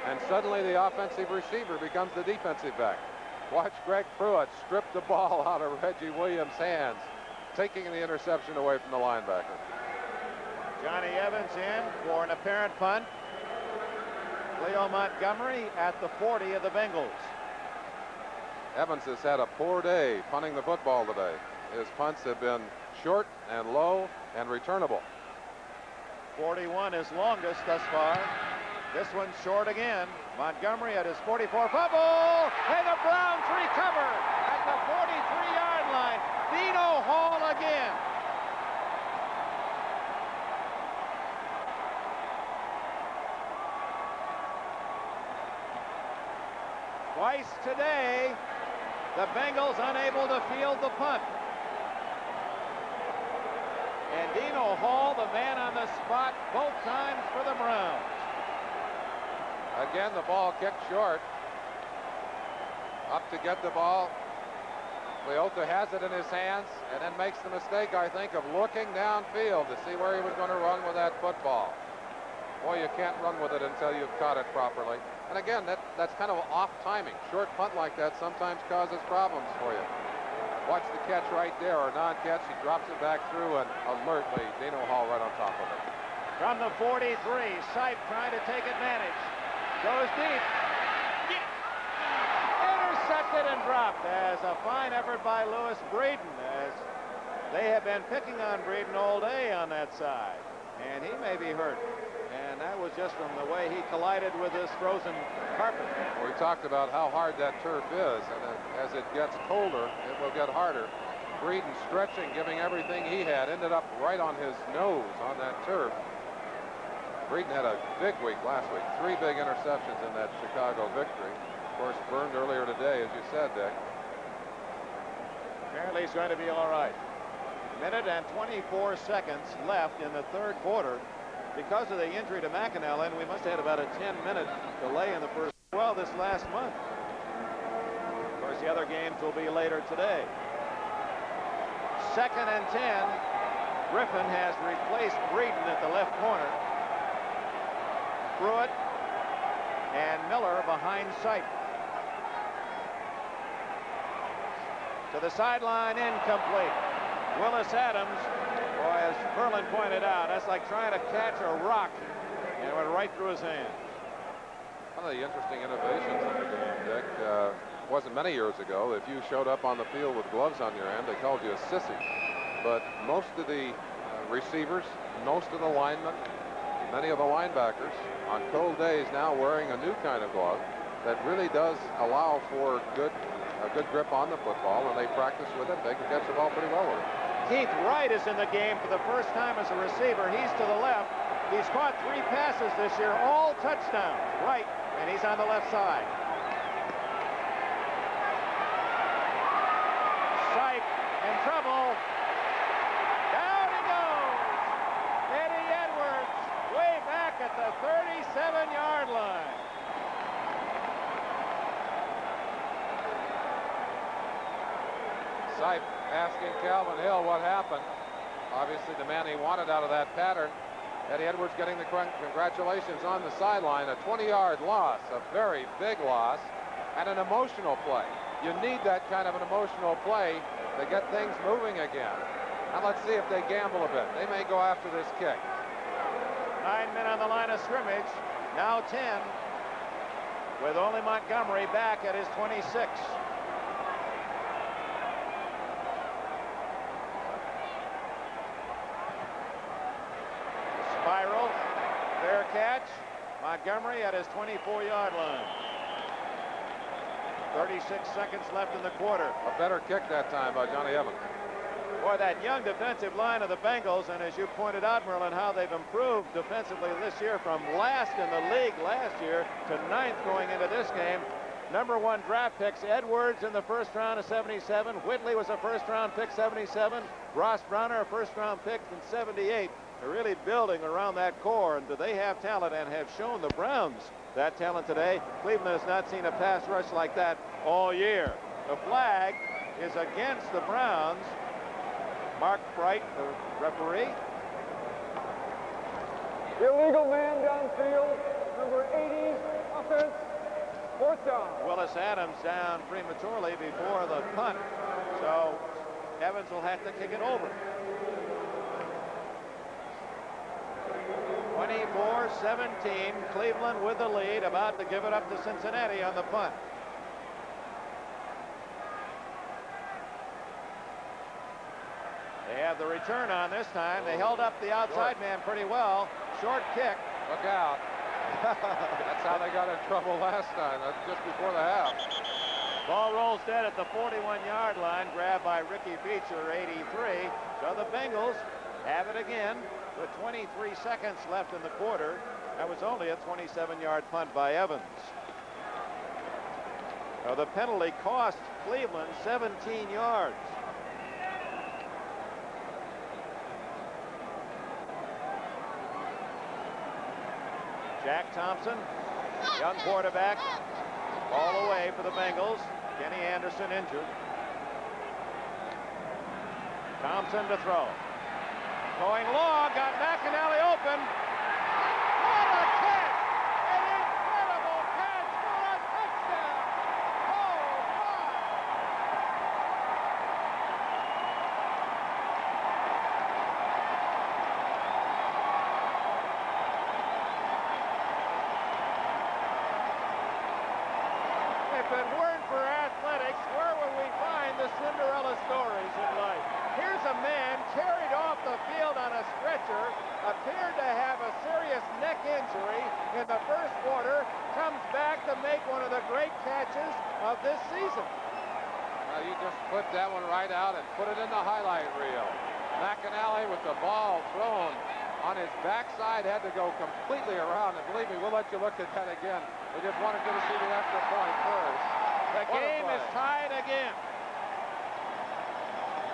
and suddenly the offensive receiver becomes the defensive back. Watch Greg Pruitt strip the ball out of Reggie Williams' hands, taking the interception away from the linebacker. Johnny Evans in for an apparent punt. Leo Montgomery at the 40 of the Bengals. Evans has had a poor day punting the football today. His punts have been short and low and returnable. 41 is longest thus far. This one's short again. Montgomery at his 44. Fumble! And the Browns recover at the 43-yard line. Dino Hall again. Twice today, the Bengals unable to field the punt. And Dino Hall, the man on the spot, both times for the Browns. Again, the ball kicked short. Up to get the ball. Leota has it in his hands and then makes the mistake, I think, of looking downfield to see where he was going to run with that football. Boy, you can't run with it until you've caught it properly. And again, that's kind of off timing. Short punt like that sometimes causes problems for you. Watch the catch right there, or non-catch. He drops it back through, and alertly, Dino Hall right on top of it. From the 43, Sipe trying to take advantage. Goes deep. Intercepted and dropped as a fine effort by Lewis Breeden, as they have been picking on Breeden all day on that side. And he may be hurt. And that was just from the way he collided with this frozen carpet. Well, we talked about how hard that turf is, and as it gets colder, it will get harder. Breeden stretching, giving everything he had, ended up right on his nose on that turf. Breeden had a big week last week. 3 big interceptions in that Chicago victory. Of course, burned earlier today, as you said, Dick. Apparently he's going to be all right. Minute and 24 seconds left in the 3rd quarter. Because of the injury to McInally, we must have had about a 10-minute delay in the first 12 this last month. Of course, the other games will be later today. 2nd and 10. Griffin has replaced Breeden at the left corner. Pruitt and Miller behind Sipe. To the sideline, incomplete. Willis Adams, boy, as Merlin pointed out, that's like trying to catch a rock, and it went right through his hand. One of the interesting innovations in the game, Dick, wasn't many years ago. If you showed up on the field with gloves on your hand, they called you a sissy. But most of the receivers, most of the linemen, many of the linebackers on cold days now wearing a new kind of glove that really does allow for a good grip on the football, and they practice with it. They can catch the ball pretty well with it. Keith Wright is in the game for the first time as a receiver. He's to the left. He's caught 3 passes this year, all touchdowns. Wright, and he's on the left side. Sipe in trouble. Down he goes. Eddie Edwards way back at the 37-yard line. Sipe asking Calvin Hill what happened. Obviously the man he wanted out of that pattern. Eddie Edwards getting the congratulations on the sideline. A 20-yard loss, a very big loss, and an emotional play. You need that kind of an emotional play to get things moving again. Now let's see if they gamble a bit. They may go after this kick. 9 men on the line of scrimmage. Now 10, with only Montgomery back at his 26. Spiral, fair catch. Montgomery at his 24-yard line. 36 seconds left in the quarter. A better kick that time by Johnny Evans. Boy, that young defensive line of the Bengals, and as you pointed out, Merlin, how they've improved defensively this year from last in the league last year to 9th going into this game. Number 1 draft picks, Edwards in the first round of 77. Whitley was a first-round pick, 77. Ross Browner, a first-round pick in 78. They're really building around that core, and do they have talent and have shown the Browns that talent today. Cleveland has not seen a pass rush like that all year. The flag is against the Browns. Mark Bright, the referee. Illegal man downfield, number 80, offense, 4th down. Willis Adams down prematurely before the punt, so Evans will have to kick it over. 24-17, Cleveland with the lead, about to give it up to Cincinnati on the punt. They have the return on this time. They held up the outside man pretty well. Short kick. Look out. That's how they got in trouble last time. That's just before the half. Ball rolls dead at the 41-yard line, grabbed by Ricky Feacher, 83. So the Bengals have it again with 23 seconds left in the quarter. That was only a 27-yard punt by Evans. Now the penalty cost Cleveland 17 yards. Jack Thompson, young quarterback, ball away for the Bengals. Kenny Anderson injured. Thompson to throw. Going long, got McInally open. What a catch! An incredible catch for a touchdown! Oh, my! If it weren't for athletics, where would we find the Cinderella stories in life? Here's a man carried off the field on a stretcher, appeared to have a serious neck injury in the first quarter, comes back to make one of the great catches of this season. You just clipped that one right out and put it in the highlight reel. McInally with the ball thrown on his backside, had to go completely around, and believe me, we'll let you look at that again. We just wanted you to see the extra point first. The game is tied again.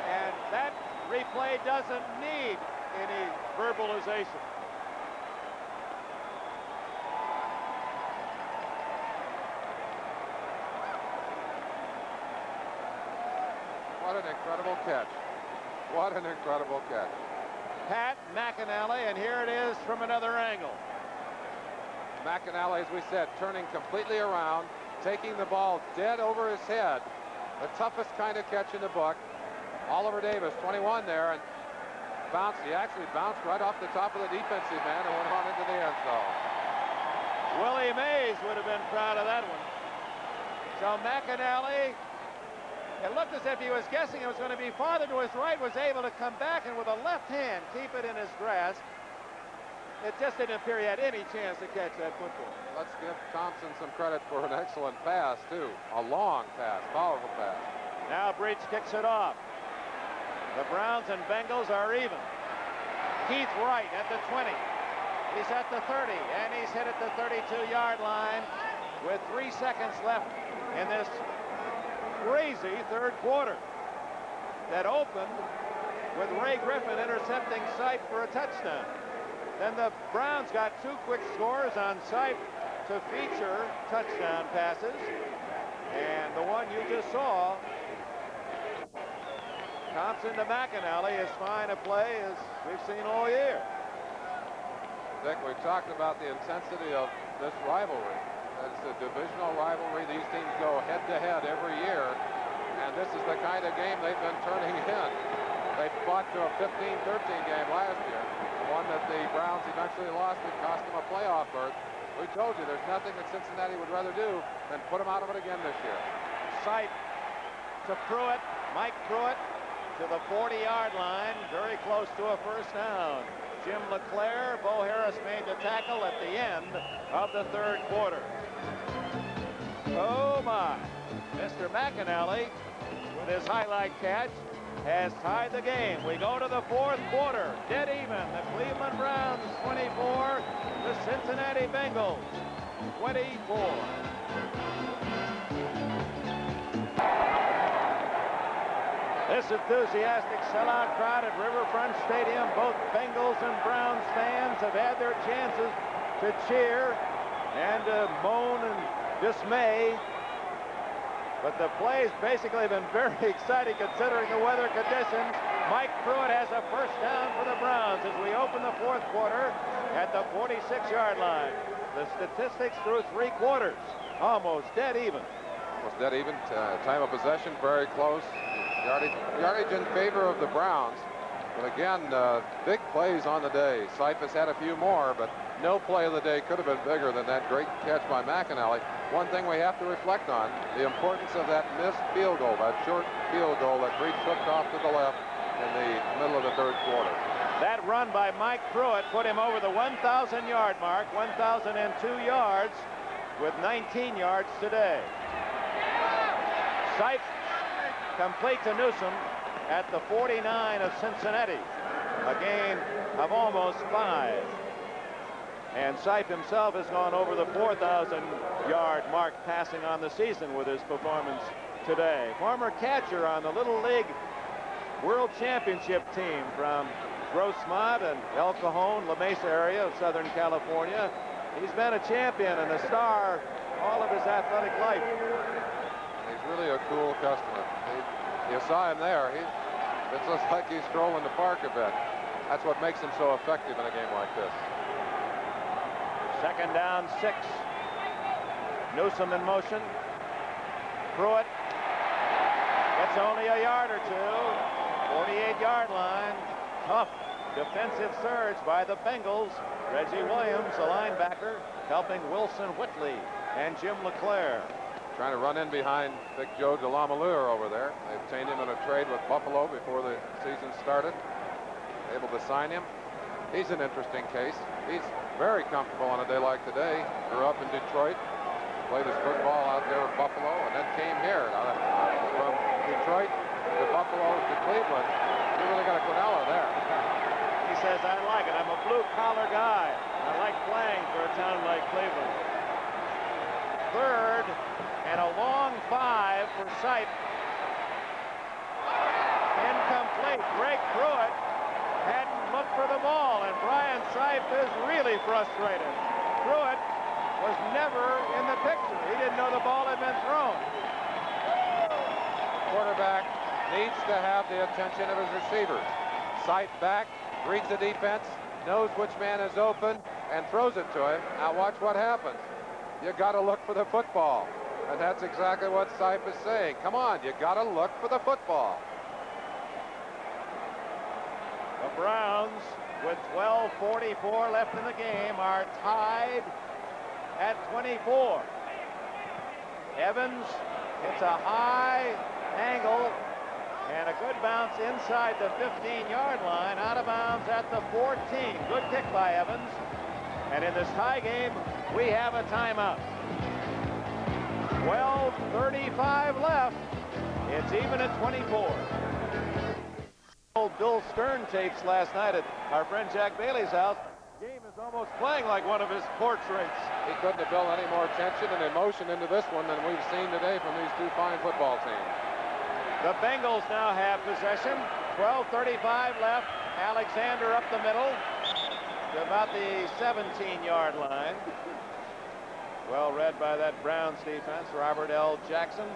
And that replay doesn't need any verbalization. What an incredible catch. What an incredible catch. Pat McInally, and here it is from another angle. McInally, as we said, turning completely around, taking the ball dead over his head. The toughest kind of catch in the book. Oliver Davis, 21 there, and bounced. He actually bounced right off the top of the defensive man and went on into the end zone. Willie Mays would have been proud of that one. So McInally, it looked as if he was guessing it was going to be farther to his right, was able to come back and with a left hand keep it in his grasp. It just didn't appear he had any chance to catch that football. Let's give Thompson some credit for an excellent pass, too. A long pass, powerful pass. Now Breech kicks it off. The Browns and Bengals are even. Keith Wright at the 20. He's at the 30, and he's hit at the 32-yard line with 3 seconds left in this crazy third quarter that opened with Ray Griffin intercepting Sipe for a touchdown. Then the Browns got 2 quick scores on Sipe to Feacher touchdown passes, and the one you just saw, Thompson to McInally, as fine a play as we've seen all year. Dick, we've talked about the intensity of this rivalry. It's a divisional rivalry. These teams go head-to-head every year, and this is the kind of game they've been turning in. They fought to a 15-13 game last year, one that the Browns eventually lost. It cost them a playoff berth. We told you there's nothing that Cincinnati would rather do than put them out of it again this year. Sipe to Pruitt, Mike Pruitt to the 40-yard line, very close to a first down. Jim LeClaire, Bo Harris made the tackle at the end of the third quarter. Oh my, Mr. McInally with his highlight catch has tied the game. We go to the fourth quarter, dead even. The Cleveland Browns 24, the Cincinnati Bengals 24. This enthusiastic sellout crowd at Riverfront Stadium, both Bengals and Browns fans have had their chances to cheer and to moan and dismay. But the play's basically been very exciting considering the weather conditions. Mike Pruitt has a first down for the Browns as we open the fourth quarter at the 46-yard line. The statistics through 3 quarters, almost dead even. Almost dead even. Time of possession very close. Yardage in favor of the Browns. But again, big plays on the day. Sipe has had a few more, but no play of the day could have been bigger than that great catch by McInally. One thing we have to reflect on, the importance of that missed field goal, that short field goal that Breech hooked off to the left in the middle of the third quarter. That run by Mike Pruitt put him over the 1,000-yard mark, 1,002 yards with 19 yards today. Sipe complete to Newsom at the 49 of Cincinnati, a gain of almost 5. And Sipe himself has gone over the 4,000-yard mark passing on the season with his performance today. Former catcher on the Little League World Championship team from Grossmont and El Cajon, La Mesa area of Southern California. He's been a champion and a star all of his athletic life. He's really a cool customer. You saw him there. It looks like he's strolling the park a bit. That's what makes him so effective in a game like this. Second down, 6. Newsom in motion. Pruitt gets only a yard or two. 48-yard line. Tough defensive surge by the Bengals. Reggie Williams, a linebacker, helping Wilson Whitley and Jim LeClaire. Trying to run in behind Big Joe DeLamalure over there. They obtained him in a trade with Buffalo before the season started. Able to sign him. He's an interesting case. He's very comfortable on a day like today. Grew up in Detroit. Played his football out there in Buffalo and then came here. Now, from Detroit to Buffalo to Cleveland, you really got a Quinella there. He says, I like it. I'm a blue-collar guy. I like playing for a town like Cleveland. Third and a long 5 for Sipe. Incomplete. Greg Pruitt hadn't looked for the ball, and Brian Sipe is really frustrated. Pruitt was never in the picture. He didn't know the ball had been thrown. The quarterback needs to have the attention of his receivers. Sipe back, reads the defense, knows which man is open, and throws it to him. Now watch what happens. You got to look for the football. And that's exactly what Sipe is saying. Come on, you got to look for the football. The Browns, with 12:44 left in the game, are tied at 24. Evans hits a high angle and a good bounce inside the 15-yard line, out of bounds at the 14. Good kick by Evans. And in this tie game, we have a timeout. 12:35 left. It's even at 24. old Bill Stern tapes last night at our friend Jack Bailey's house. The game is almost playing like one of his portraits. He couldn't have built any more tension and emotion into this one than we've seen today from these two fine football teams. The Bengals now have possession. 12:35 left. Alexander up the middle to about the 17-yard line. Well read by that Browns defense. Robert L. Jackson,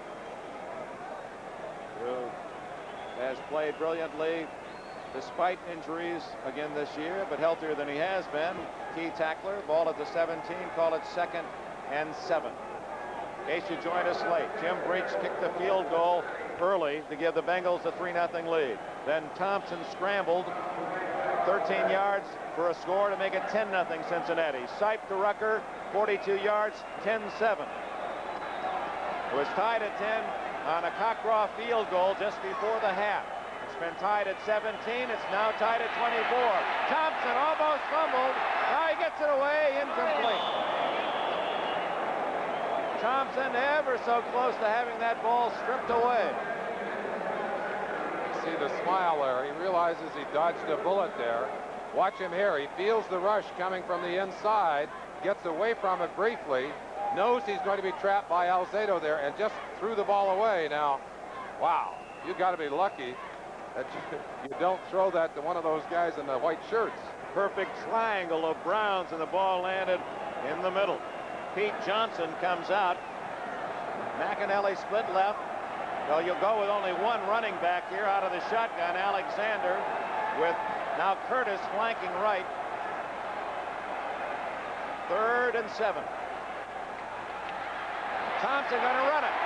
who has played brilliantly despite injuries again this year, but healthier than he has been. Key tackler. Ball at the 17. Call it 2nd and 7. In case you joined us late, Jim Breech kicked the field goal early to give the Bengals a 3-0 lead. Then Thompson scrambled 13 yards for a score to make it 10-0 Cincinnati. Sipe to Rucker, 42 yards, 10-7. It was tied at 10 on a Cockroft field goal just before the half. It's been tied at 17. It's now tied at 24. Thompson almost fumbled. Now he gets it away, incomplete. Thompson ever so close to having that ball stripped away. See the smile there. He realizes he dodged a bullet there. Watch him here. He feels the rush coming from the inside, gets away from it briefly, knows he's going to be trapped by Alzado there, and just threw the ball away. Now, wow, you got to be lucky that you don't throw that to one of those guys in the white shirts. Perfect triangle of Browns, and the ball landed in the middle. Pete Johnson comes out. McInally split left. So you'll go with only one running back here out of the shotgun, Alexander, with now Curtis flanking right. 3rd and 7. Thompson going to run it.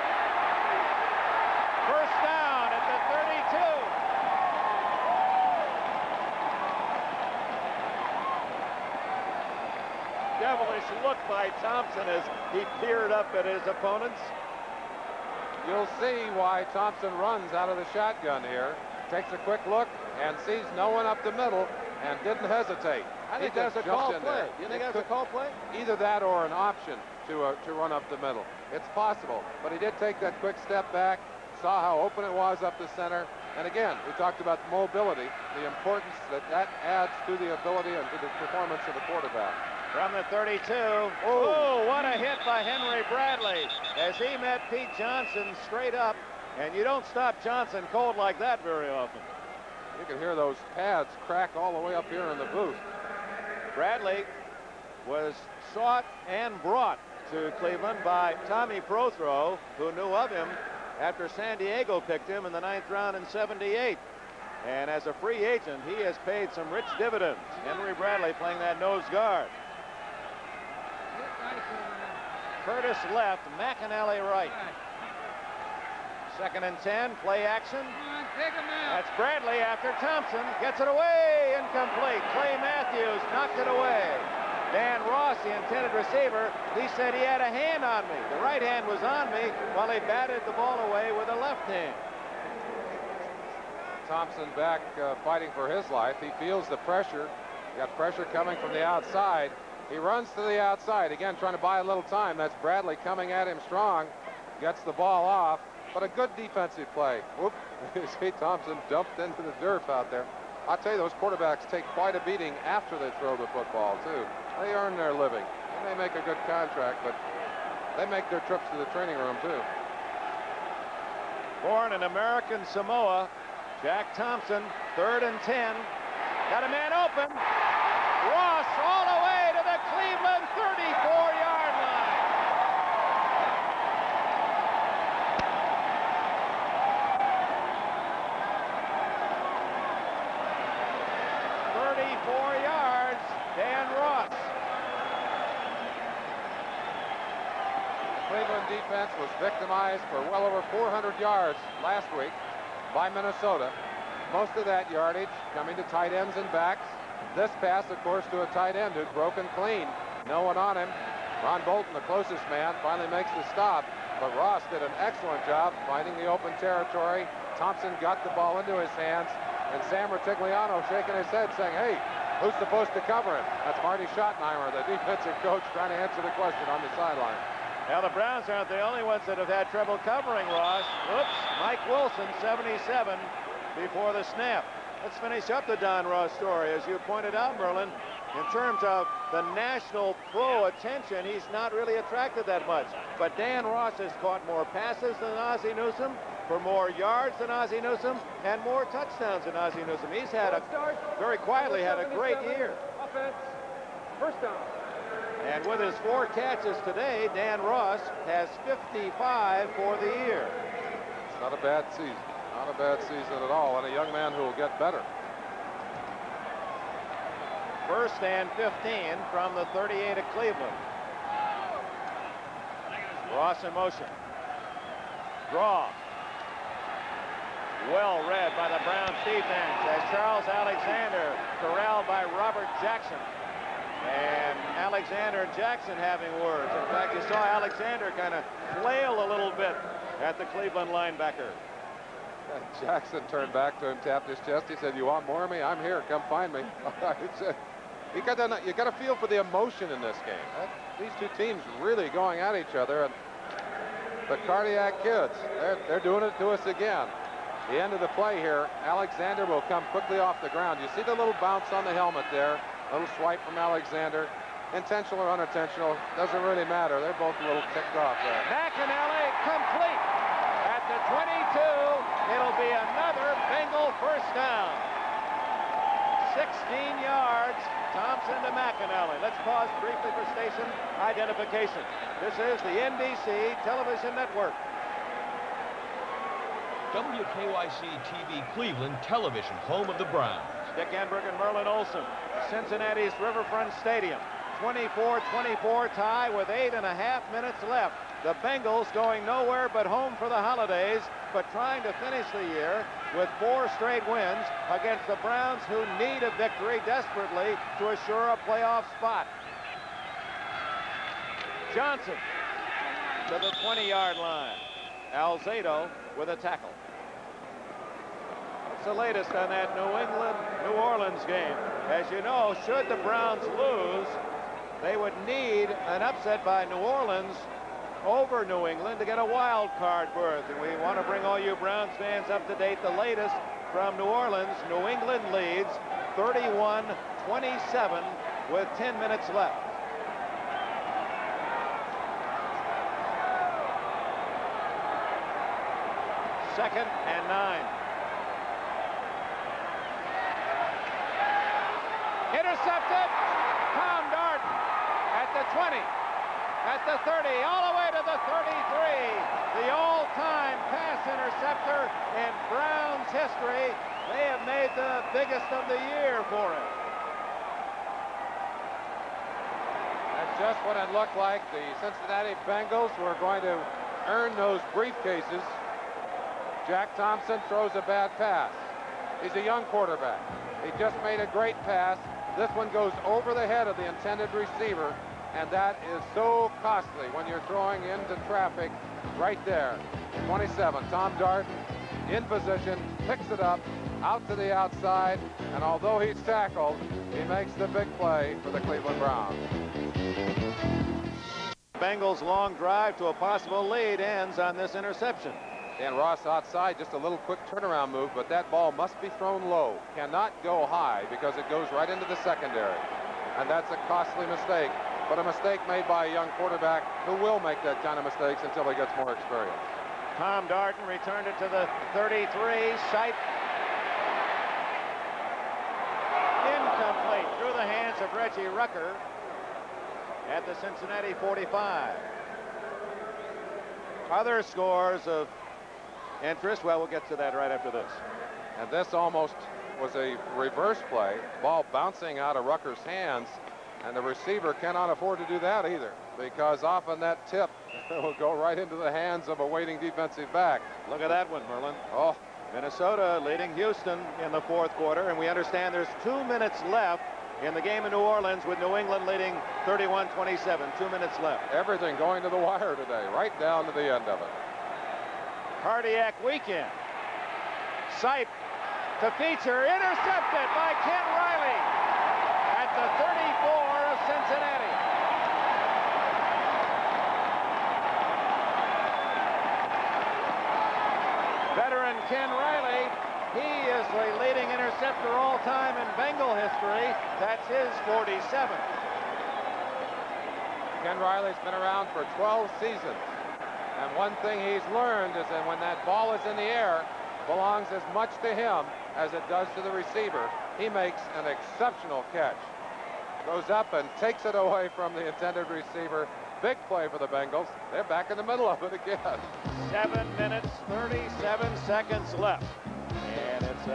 First down at the 32. Devilish look by Thompson as he peered up at his opponents. You'll see why Thompson runs out of the shotgun here. Takes a quick look and sees no one up the middle and didn't hesitate. I think that's a call play. You think that's a call play? Either that or an option to run up the middle. It's possible, but he did take that quick step back, saw how open it was up the center, and again, we talked about mobility, the importance that adds to the ability and to the performance of the quarterback. From the 32. Oh, what a hit by Henry Bradley as he met Pete Johnson straight up. And you don't stop Johnson cold like that very often. You can hear those pads crack all the way up here in the booth. Bradley was sought and brought to Cleveland by Tommy Prothro, who knew of him after San Diego picked him in the 9th round in '78. And as a free agent, he has paid some rich dividends. Henry Bradley playing that nose guard. Curtis left, McInally right. 2nd and 10, play action. That's Bradley after Thompson. Gets it away, incomplete. Clay Matthews knocked it away. Dan Ross, the intended receiver, he said he had a hand on me. The right hand was on me while he batted the ball away with the left hand. Thompson back fighting for his life. He feels the pressure. Got pressure coming from the outside. He runs to the outside, again trying to buy a little time. That's Bradley coming at him strong. Gets the ball off, but a good defensive play. Whoop, you see Thompson dumped into the dirt out there. I'll tell you, those quarterbacks take quite a beating after they throw the football, too. They earn their living. They may make a good contract, but they make their trips to the training room, too. Born in American Samoa, Jack Thompson, 3rd and 10. Got a man open. Ross all the way to the Cleveland 34-yard line. Yards, Dan Ross. Cleveland defense was victimized for well over 400 yards last week by Minnesota. Most of that yardage coming to tight ends and backs. This pass, of course, to a tight end who'd broken clean. No one on him. Ron Bolton, the closest man, finally makes the stop. But Ross did an excellent job finding the open territory. Thompson got the ball into his hands. And Sam Rutigliano shaking his head saying, hey, who's supposed to cover him? That's Marty Schottenheimer, the defensive coach, trying to answer the question on the sideline. Now, the Browns aren't the only ones that have had trouble covering Ross. Oops, Mike Wilson, 77, before the snap. Let's finish up the Don Ross story. As you pointed out, Merlin, in terms of the national pro attention, he's not really attracted that much. But Dan Ross has caught more passes than Ozzie Newsome, for more yards than Ozzie Newsome, and more touchdowns than Ozzie Newsome. He's had very quietly had a great year. Offense. First down. And with his 4 catches today, Dan Ross has 55 for the year. It's not a bad season. Not a bad season at all, and a young man who will get better. First and 15 from the 38 of Cleveland. Ross in motion. Draw. Well read by the Browns defense as Charles Alexander corralled by Robert Jackson. And Alexander and Jackson having words. In fact, you saw Alexander kind of flail a little bit at the Cleveland linebacker. Jackson turned back to him, tapped his chest. He said, "You want more of me? I'm here. Come find me." You got to feel for the emotion in this game. These two teams really going at each other, and the cardiac kids, they're doing it to us again. The end of the play here, Alexander will come quickly off the ground. You see the little bounce on the helmet there, a little swipe from Alexander. Intentional or unintentional, doesn't really matter. They're both a little ticked off there. McInally complete at the 22. It'll be another Bengal first down. 16 yards. Thompson to McInally. Let's pause briefly for station identification. This is the NBC Television Network. WKYC-TV Cleveland television, home of the Browns. Dick Enberg and Merlin Olsen. Cincinnati's Riverfront Stadium. 24-24 tie with 8.5 minutes left. The Bengals going nowhere but home for the holidays, but trying to finish the year with 4 straight wins against the Browns, who need a victory desperately to assure a playoff spot. Johnson to the 20-yard line. Alzado with a tackle. What's the latest on that New Orleans game? As you know, should the Browns lose, they would need an upset by New Orleans over New England to get a wild card berth. And we want to bring all you Browns fans up to date. The latest from New Orleans. New England leads 31-27 with 10 minutes left. Second and 9. Intercepted. Tom Darden at the 20, at the 30, all the way to the 33. The all-time pass interceptor in Browns history. They have made the biggest of the year for him. That's just what it looked like. The Cincinnati Bengals were going to earn those briefcases. Jack Thompson throws a bad pass. He's a young quarterback. He just made a great pass. This one goes over the head of the intended receiver, and that is so costly when you're throwing into traffic right there. 27, Tom Darden in position, picks it up, out to the outside, and although he's tackled, he makes the big play for the Cleveland Browns. Bengals' long drive to a possible lead ends on this interception. Dan Ross outside, just a little quick turnaround move, but that ball must be thrown low. Cannot go high because it goes right into the secondary. And that's a costly mistake, but a mistake made by a young quarterback who will make that kind of mistakes until he gets more experience. Tom Darden returned it to the 33. Sipe. Incomplete through the hands of Reggie Rucker at the Cincinnati 45. Other scores of interest, well, we'll get to that right after this. And this almost was a reverse play, ball bouncing out of Rucker's hands, and the receiver cannot afford to do that either, because often that tip will go right into the hands of a waiting defensive back. Look at that one, Merlin. Oh, Minnesota leading Houston in the fourth quarter, and we understand there's 2 minutes left in the game in New Orleans, with New England leading 31-27. 2 minutes left. Everything going to the wire today, right down to the end of it. Cardiac weekend. Sipe to Feacher, intercepted by Ken Riley at the 34 of Cincinnati. Veteran Ken Riley He is the leading interceptor all time in Bengal history. That's his 47th. Ken Riley's been around for 12 seasons. And one thing he's learned is that when that ball is in the air, it belongs as much to him as it does to the receiver. He makes an exceptional catch. Goes up and takes it away from the intended receiver. Big play for the Bengals. They're back in the middle of it again. 7 minutes, 37 seconds left. And it's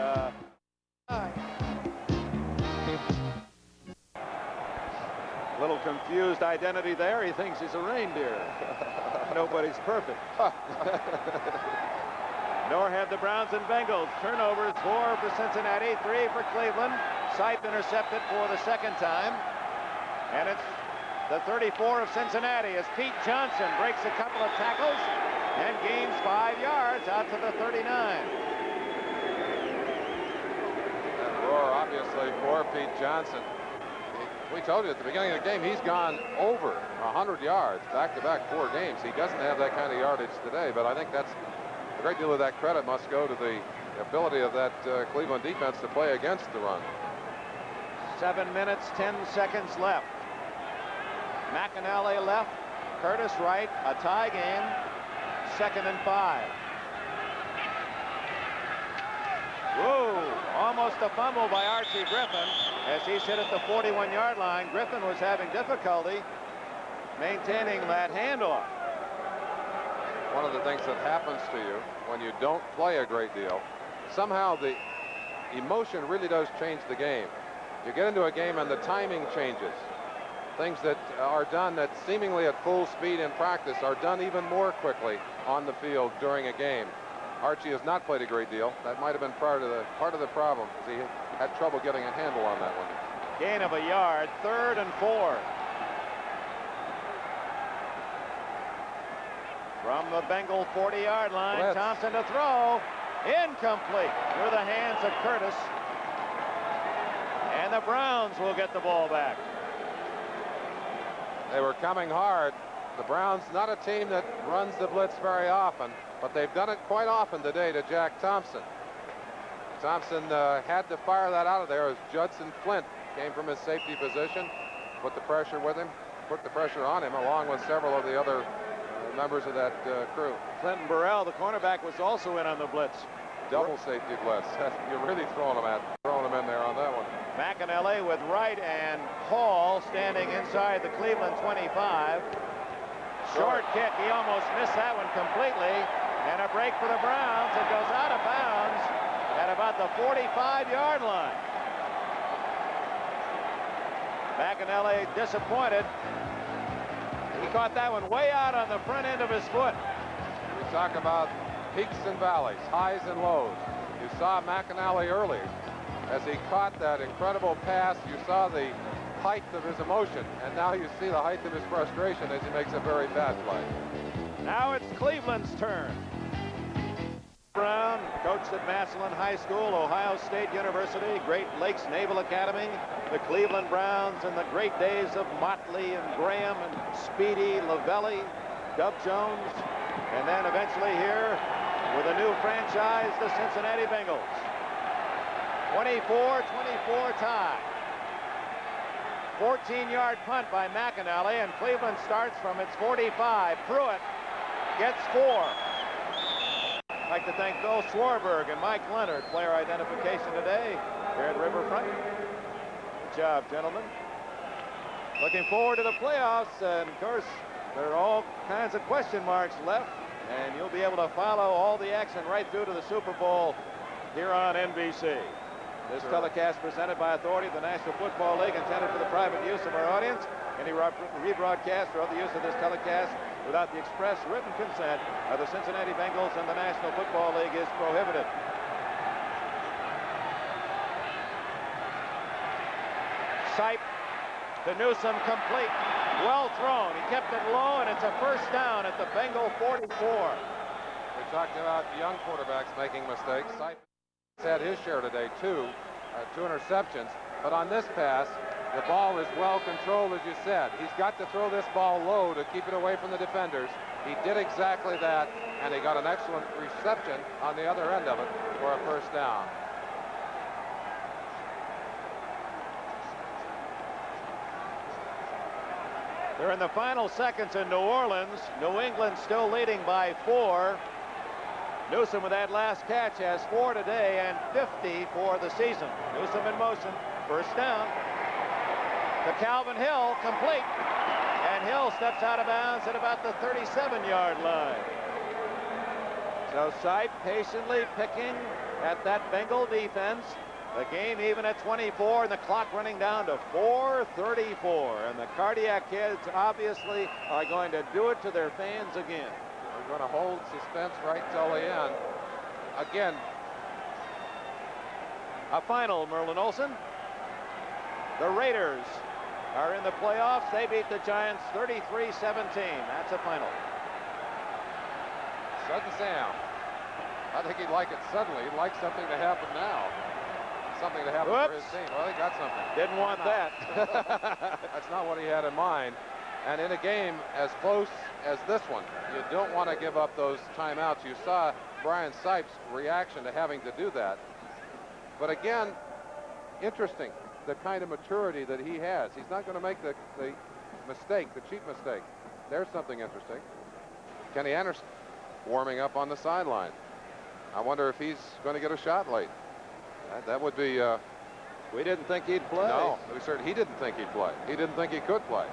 little confused identity there. He thinks he's a reindeer. Nobody's perfect. Nor have the Browns and Bengals. Turnovers, 4 for Cincinnati, 3 for Cleveland. Sipe intercepted for the second time. And it's the 34 of Cincinnati as Pete Johnson breaks a couple of tackles and gains 5 yards out to the 39. And roar, obviously, for Pete Johnson. We told you at the beginning of the game, he's gone over 100 yards back-to-back 4 games. He doesn't have that kind of yardage today, but I think that's a great deal of that credit must go to the ability of that Cleveland defense to play against the run. 7 minutes, 10 seconds left. McInally left, Curtis right, a tie game, 2nd and 5. Whoa, almost a fumble by Archie Griffin as he's hit at the 41-yard line. Griffin was having difficulty maintaining that handoff. One of the things that happens to you when you don't play a great deal, somehow the emotion really does change the game. You get into a game and the timing changes. Things that are done that seemingly at full speed in practice are done even more quickly on the field during a game. Archie has not played a great deal. That might have been part of the problem, because he had trouble getting a handle on that one. Gain of a yard, 3rd and 4. From the Bengal 40-yard line, Blitz. Thompson to throw. Incomplete through the hands of Curtis. And the Browns will get the ball back. They were coming hard. The Browns, not a team that runs the blitz very often, but they've done it quite often today to Jack Thompson. Thompson had to fire that out of there as Judson Flint came from his safety position, put the pressure with him, put the pressure on him, along with several of the other members of that crew. Clinton Burrell, the cornerback, was also in on the blitz. Double safety blitz. You're really throwing them in there on that one. McInally with Wright and Hall standing inside the Cleveland 25. Short kick. He almost missed that one completely. And a break for the Browns. It goes out of bounds at about the 45-yard line. McInally disappointed. He caught that one way out on the front end of his foot. We talk about peaks and valleys, highs and lows. You saw McInally early. As he caught that incredible pass, you saw the height of his emotion, and now you see the height of his frustration as he makes a very bad play. Now it's Cleveland's turn. Brown coached at Massillon High School, Ohio State University, Great Lakes Naval Academy, the Cleveland Browns in the great days of Motley and Graham and Speedy, Lavelli, Dub Jones, and then eventually here with a new franchise, the Cincinnati Bengals. 24-24 tie. 14-yard punt by McInally, and Cleveland starts from its 45. Pruitt gets 4. I'd like to thank Bill Schwarberg and Mike Leonard, player identification today here at Riverfront. Good job, gentlemen. Looking forward to the playoffs, and of course, there are all kinds of question marks left, and you'll be able to follow all the action right through to the Super Bowl here on NBC. This telecast presented by authority of the National Football League, intended for the private use of our audience. Any rebroadcast or other use of this telecast without the express written consent of the Cincinnati Bengals and the National Football League is prohibited. Sipe to Newsome, complete. Well thrown. He kept it low, and it's a first down at the Bengal 44. We talked about young quarterbacks making mistakes. Sipe had his share today, two interceptions. But on this pass, The ball is well controlled, as you said. He's got to throw this ball low to keep it away from the defenders. He did exactly that, and he got an excellent reception on the other end of it for a first down. They're in the final seconds in New Orleans. New England still leading by 4. Newsome with that last catch has 4 today and 50 for the season. Newsome in motion. First down. To Calvin Hill, complete. And Hill steps out of bounds at about the 37-yard line. So Sipe patiently picking at that Bengal defense. The game even at 24 and the clock running down to 4:34. And the Cardiac Kids obviously are going to do it to their fans again. We're going to hold suspense right till the end. Again. A final, Merlin Olsen. The Raiders are in the playoffs. They beat the Giants 33-17. That's a final. Sudden Sam. I think he'd like it suddenly. He'd like something to happen now. Something to happen for his team. Well, he got something. Didn't want that. That's not what he had in mind. And in a game as close as this one, you don't want to give up those timeouts. You saw Brian Sipe's reaction to having to do that. But again, interesting, the kind of maturity that he has. He's not going to make the mistake, the cheap mistake. There's something interesting. Kenny Anderson warming up on the sideline. I wonder if he's going to get a shot late. That would be... we didn't think he'd play. No, he didn't think he'd play. He didn't think he could play.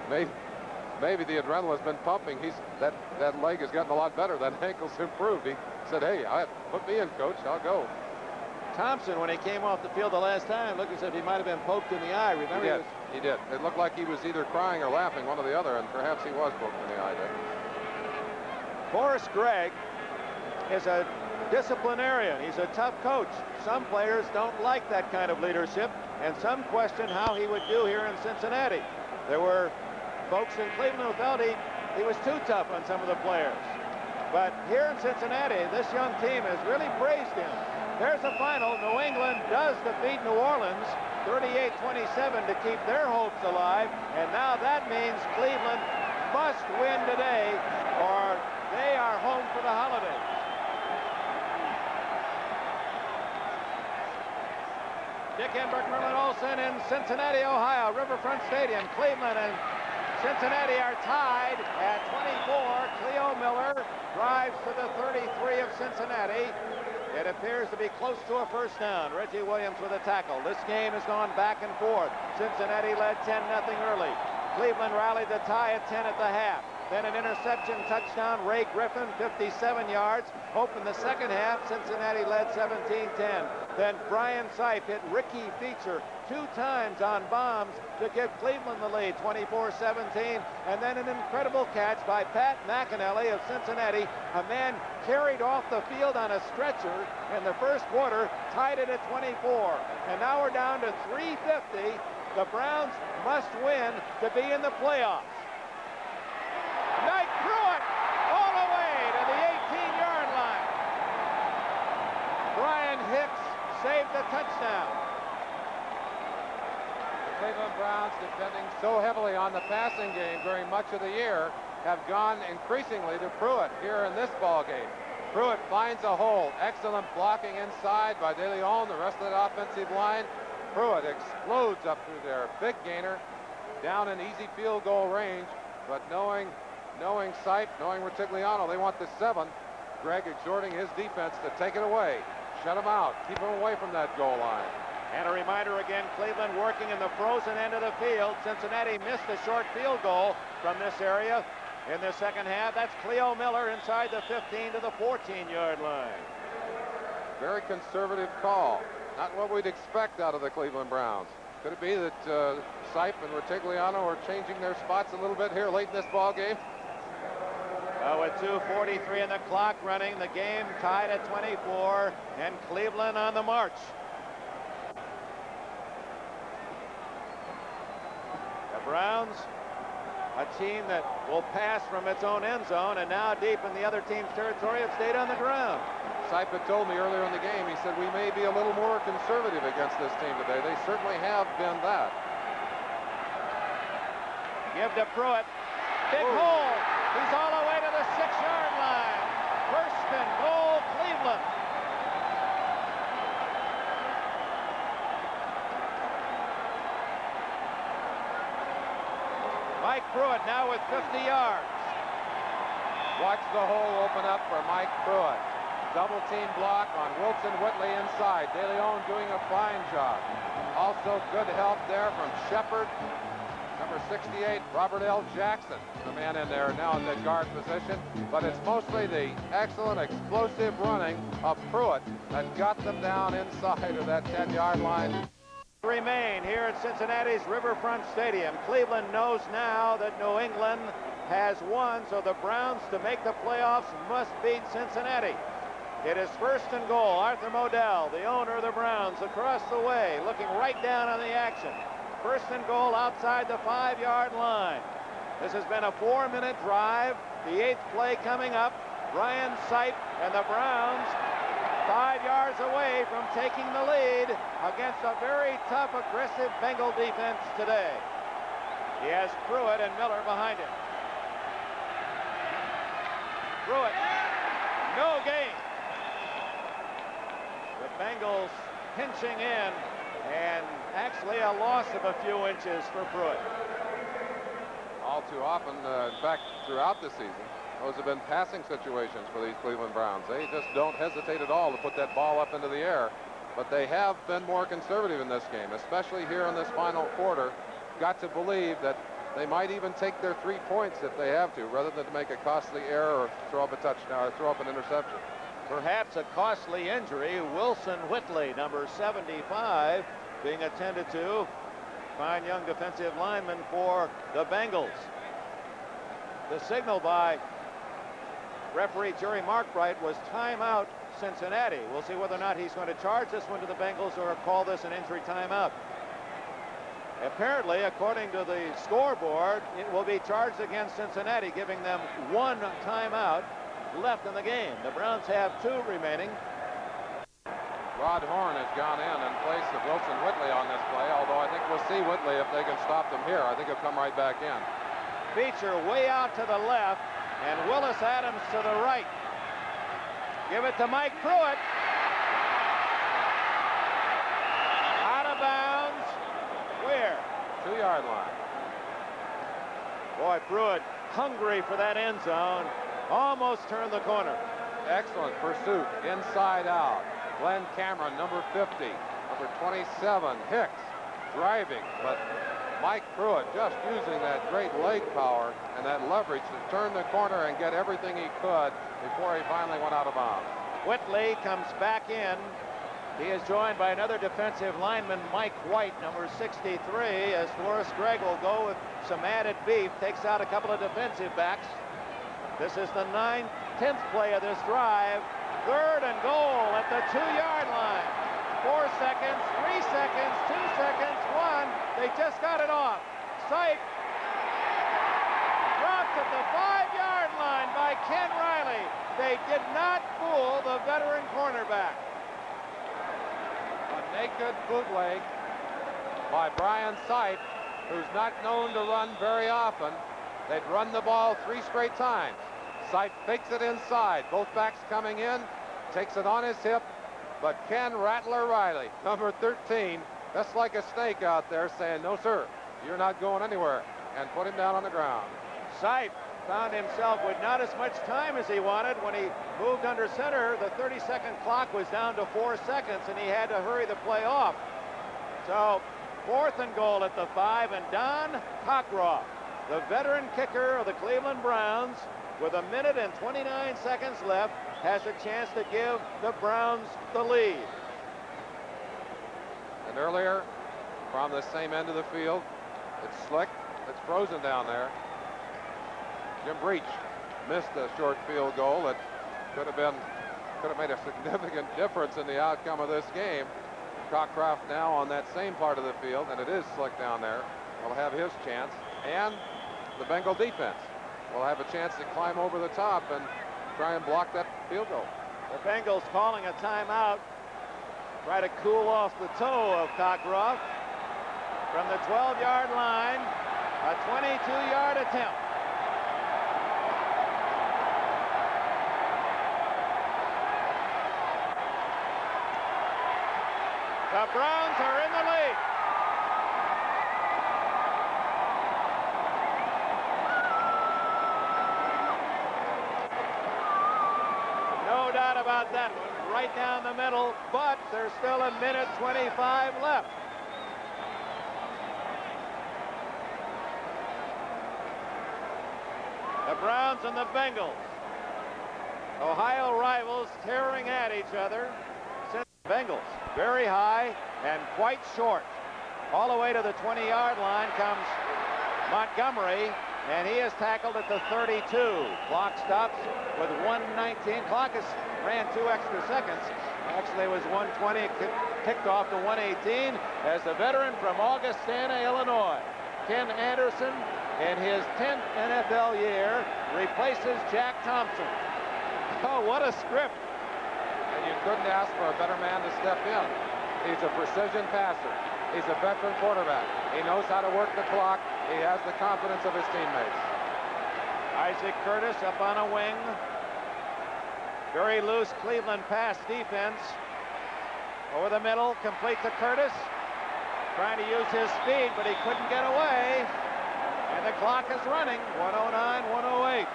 Maybe the adrenaline's been pumping. That leg has gotten a lot better. That ankle's improved. He said, hey, put me in, coach. I'll go. Thompson, when he came off the field the last time, looked as if he might have been poked in the eye. Remember? He did. It looked like he was either crying or laughing, one or the other, and perhaps he was poked in the eye there. Forrest Gregg is a disciplinarian. He's a tough coach. Some players don't like that kind of leadership, and some question how he would do here in Cincinnati. There were folks in Cleveland who felt he was too tough on some of the players. But here in Cincinnati, this young team has really praised him. There's a final. New England does defeat New Orleans 38-27 to keep their hopes alive, and now that means Cleveland must win today or they are home for the holidays. Dick Enberg, Merlin Olsen in Cincinnati, Ohio, Riverfront Stadium. Cleveland and Cincinnati are tied at 24. Cleo Miller drives to the 33 of Cincinnati. It appears to be close to a first down. Reggie Williams with a tackle. This game has gone back and forth. Cincinnati led 10-0 early. Cleveland rallied the tie at 10 at the half. Then an interception, touchdown, Ray Griffin, 57 yards. Opened the second half, Cincinnati led 17-10. Then Brian Sipe hit Ricky Feacher 2 times on bombs to give Cleveland the lead, 24-17. And then an incredible catch by Pat McInally of Cincinnati. A man carried off the field on a stretcher in the first quarter, tied it at 24. And now we're down to 3:50. The Browns must win to be in the playoffs. Knight threw it all the way to the 18-yard line. Brian Hicks saved the touchdown. The Cleveland Browns, depending so heavily on the passing game during much of the year, have gone increasingly to Pruitt here in this ball game. Pruitt finds a hole. Excellent blocking inside by De Leon, the rest of the offensive line. Pruitt explodes up through there. Big gainer, down in easy field goal range, but knowing Sipe, knowing Retigliano, they want the 7. Gregg exhorting his defense to take it away. Shut him out. Keep him away from that goal line. And a reminder again, Cleveland working in the frozen end of the field. Cincinnati missed a short field goal from this area in the second half. That's Cleo Miller inside the 15 to the 14-yard line. Very conservative call. Not what we'd expect out of the Cleveland Browns. Could it be that Sipe and Retigliano are changing their spots a little bit here late in this ball game? With 2:43 in the clock running, the game tied at 24, and Cleveland on the march. The Browns, a team that will pass from its own end zone, and now deep in the other team's territory, have stayed on the ground. Sipe had told me earlier in the game, he said, we may be a little more conservative against this team today. They certainly have been that. Give to Pruitt. Big hole. He's all the way to the 6-yard line. First and goal, Cleveland. Mike Pruitt now with 50 yards. Watch the hole open up for Mike Pruitt. Double team block on Wilson Whitley inside. De Leon doing a fine job. Also good help there from Shepard. Number 68, Robert L. Jackson, the man in there now in the guard position. But it's mostly the excellent explosive running of Pruitt that got them down inside of that 10-yard line. Remain here at Cincinnati's Riverfront Stadium. Cleveland knows now that New England has won, so the Browns, to make the playoffs, must beat Cincinnati. It is first and goal. Arthur Modell, the owner of the Browns, across the way, looking right down on the action. First and goal outside the 5-yard line. This has been a 4-minute drive. The 8th play coming up. Brian Sipe and the Browns 5 yards away from taking the lead against a very tough, aggressive Bengal defense today. He has Pruitt and Miller behind him. Pruitt, no gain. The Bengals pinching in, and actually a loss of a few inches for Pruitt. All too often, in fact, throughout the season, those have been passing situations for these Cleveland Browns. They just don't hesitate at all to put that ball up into the air. But they have been more conservative in this game, especially here in this final quarter. Got to believe that they might even take their 3 points if they have to, rather than to make a costly error or throw up a touchdown or throw up an interception. Perhaps a costly injury. Wilson Whitley, number 75, being attended to. Fine young defensive lineman for the Bengals. The signal by referee Jerry Markbright was timeout Cincinnati. We'll see whether or not he's going to charge this one to the Bengals or call this an injury timeout. Apparently, according to the scoreboard, it will be charged against Cincinnati, giving them 1 timeout left in the game. The Browns have 2 remaining. Rod Horn has gone in place of Wilson Whitley on this play, although I think we'll see Whitley if they can stop them here. I think he'll come right back in. Feacher way out to the left, and Willis Adams to the right. Give it to Mike Pruitt. Out of bounds. Where? 2-yard line. Boy, Pruitt hungry for that end zone. Almost turned the corner. Excellent pursuit, inside out. Glenn Cameron, number 50. Number 27, Hicks, driving. But Mike Pruitt just using that great leg power and that leverage to turn the corner and get everything he could before he finally went out of bounds. Whitley comes back in. He is joined by another defensive lineman, Mike White, number 63, as Forrest Gregg will go with some added beef, takes out a couple of defensive backs. This is the 10th play of this drive. Third and goal at the 2-yard line. 4 seconds, 3 seconds, 2 seconds, 1. They just got it off. Sipe dropped at the 5-yard line by Ken Riley. They did not fool the veteran cornerback. A naked bootleg by Brian Sipe, who's not known to run very often. They'd run the ball 3 straight times. Sipe fakes it inside. Both backs coming in, takes it on his hip, but Ken Rattler Riley, number 13, just like a snake out there saying, no, sir, you're not going anywhere, and put him down on the ground. Sipe found himself with not as much time as he wanted. When he moved under center, the 30-second clock was down to 4 seconds, and he had to hurry the play off. So, 4th and goal at the 5, and Don Cockroft, the veteran kicker of the Cleveland Browns, with 1 minute and 29 seconds left, has a chance to give the Browns the lead. And earlier, from the same end of the field, it's slick, it's frozen down there. Jim Breech missed a short field goal that could have made a significant difference in the outcome of this game. Cockroft now on that same part of the field, and it is slick down there, will have his chance, and the Bengal defense will have a chance to climb over the top and try and block that field goal. The Bengals calling a timeout. Try to cool off the toe of Cockroft. From the 12-yard line, A 22-yard attempt. The Browns are in the lead. No doubt about that one. Right down the middle, but there's still a minute 25 left. The Browns and the Bengals. Ohio rivals tearing at each other. Bengals very high and quite short. All the way to the 20-yard line comes Montgomery, and he is tackled at the 32. Clock stops with 1:19. Clock has ran 2 extra seconds. Actually, it was 1:20. It kicked off to 1:18 as the veteran from Augustana, Illinois, Ken Anderson, in his 10th NFL year, replaces Jack Thompson. Oh, what a script. And you couldn't ask for a better man to step in. He's a precision passer. He's a veteran quarterback. He knows how to work the clock. He has the confidence of his teammates. Isaac Curtis up on a wing. Very loose Cleveland pass defense. Over the middle, complete to Curtis. Trying to use his speed, but he couldn't get away. And the clock is running. 109, 108.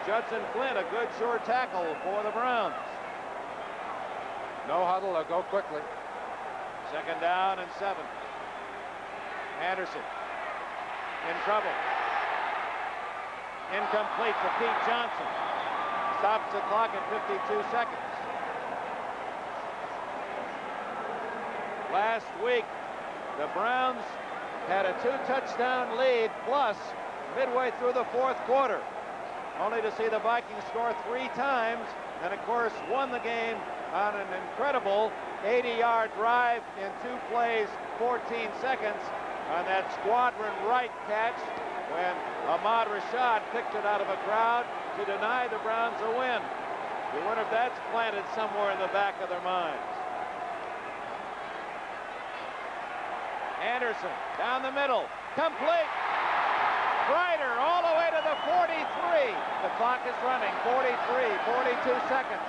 Judson Flint, a good sure tackle for the Browns. No huddle, they'll go quickly. Second down and 7. Anderson in trouble. Incomplete to Pete Johnson. Stops the clock at 52 seconds. Last week, the Browns had a 2-touchdown lead plus midway through the 4th quarter, only to see the Vikings score 3 times and, of course, won the game on an incredible 80-yard drive in 2 plays, 14 seconds on that squadron right catch when Ahmad Rashad picked it out of a crowd to deny the Browns a win. You wonder if that's planted somewhere in the back of their minds. Anderson down the middle, complete. Ryder all the way to the 43. The clock is running, 43, 42 seconds.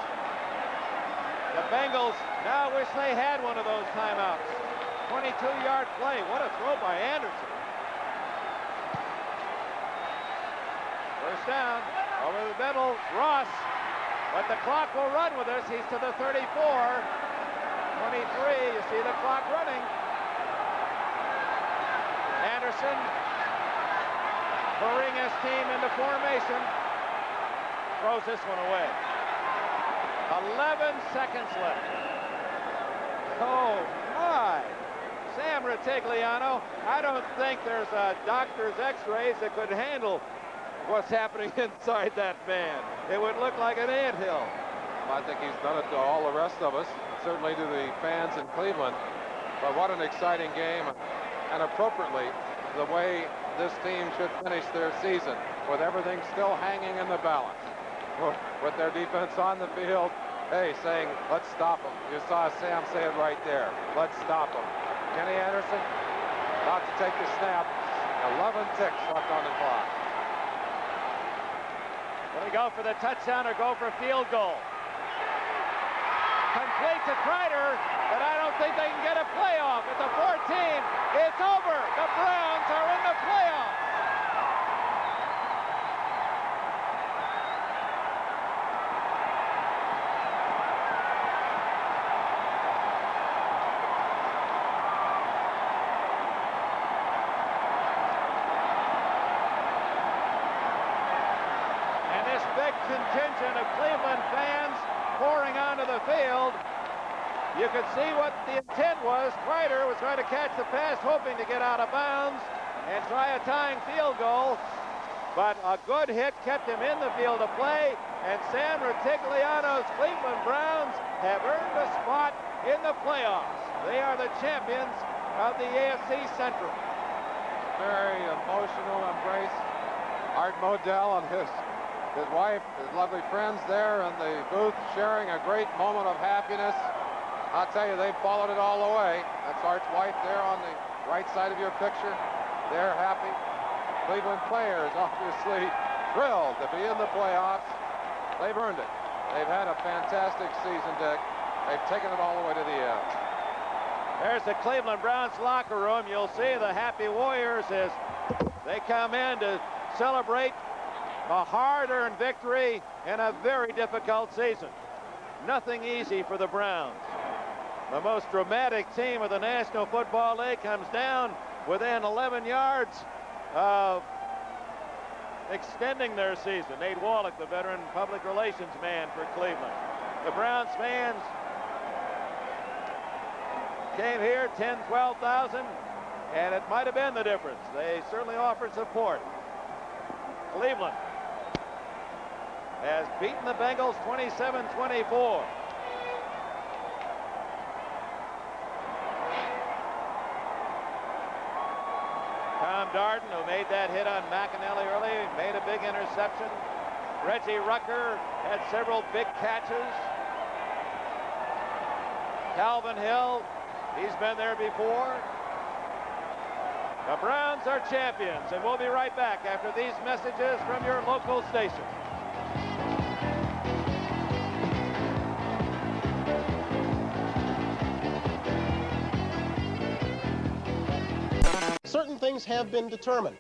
The Bengals now wish they had one of those timeouts. 22-yard play. What a throw by Anderson. First down, over the middle, Ross. But the clock will run with us. He's to the 34. 23, you see the clock running. Anderson hurrying his team into formation. Throws this one away. 11 seconds left. Oh, my. Sam Ritigliano, I don't think there's a doctor's x-rays that could handle what's happening inside that man. It would look like an anthill. I think he's done it to all the rest of us, certainly to the fans in Cleveland. But what an exciting game, and appropriately, the way this team should finish their season, with everything still hanging in the balance. With their defense on the field, hey, saying, let's stop them. You saw Sam say it right there. Let's stop them. Kenny Anderson about to take the snap. 11 ticks left on the clock. Will he go for the touchdown or go for a field goal? Complete to Kreider, but I don't think they can get a playoff. At the 14, it's over. The Browns are in the playoffs. Contingent of Cleveland fans pouring onto the field. You could see what the intent was. Kreider was trying to catch the pass, hoping to get out of bounds and try a tying field goal. But a good hit kept him in the field of play, and Sam Ritigliano's Cleveland Browns have earned a spot in the playoffs. They are the champions of the AFC Central. Very emotional embrace. Art Modell and his wife, his lovely friends there in the booth sharing a great moment of happiness. I'll tell you, they followed it all the way. That's Art's wife there on the right side of your picture. They're happy. Cleveland players obviously thrilled to be in the playoffs. They've earned it. They've had a fantastic season, Dick. They've taken it all the way to the end. There's the Cleveland Browns locker room. You'll see the happy Warriors as they come in to celebrate a hard-earned victory in a very difficult season. Nothing easy for the Browns. The most dramatic team of the National Football League comes down within 11 yards of extending their season. Nate Wallach, the veteran public relations man for Cleveland. The Browns fans came here, 10, 12,000, and it might have been the difference. They certainly offered support. Cleveland has beaten the Bengals 27-24. Tom Darden, who made that hit on McInally early, made a big interception. Reggie Rucker had several big catches. Calvin Hill, he's been there before. The Browns are champions, and we'll be right back after these messages from your local station. Certain things have been determined.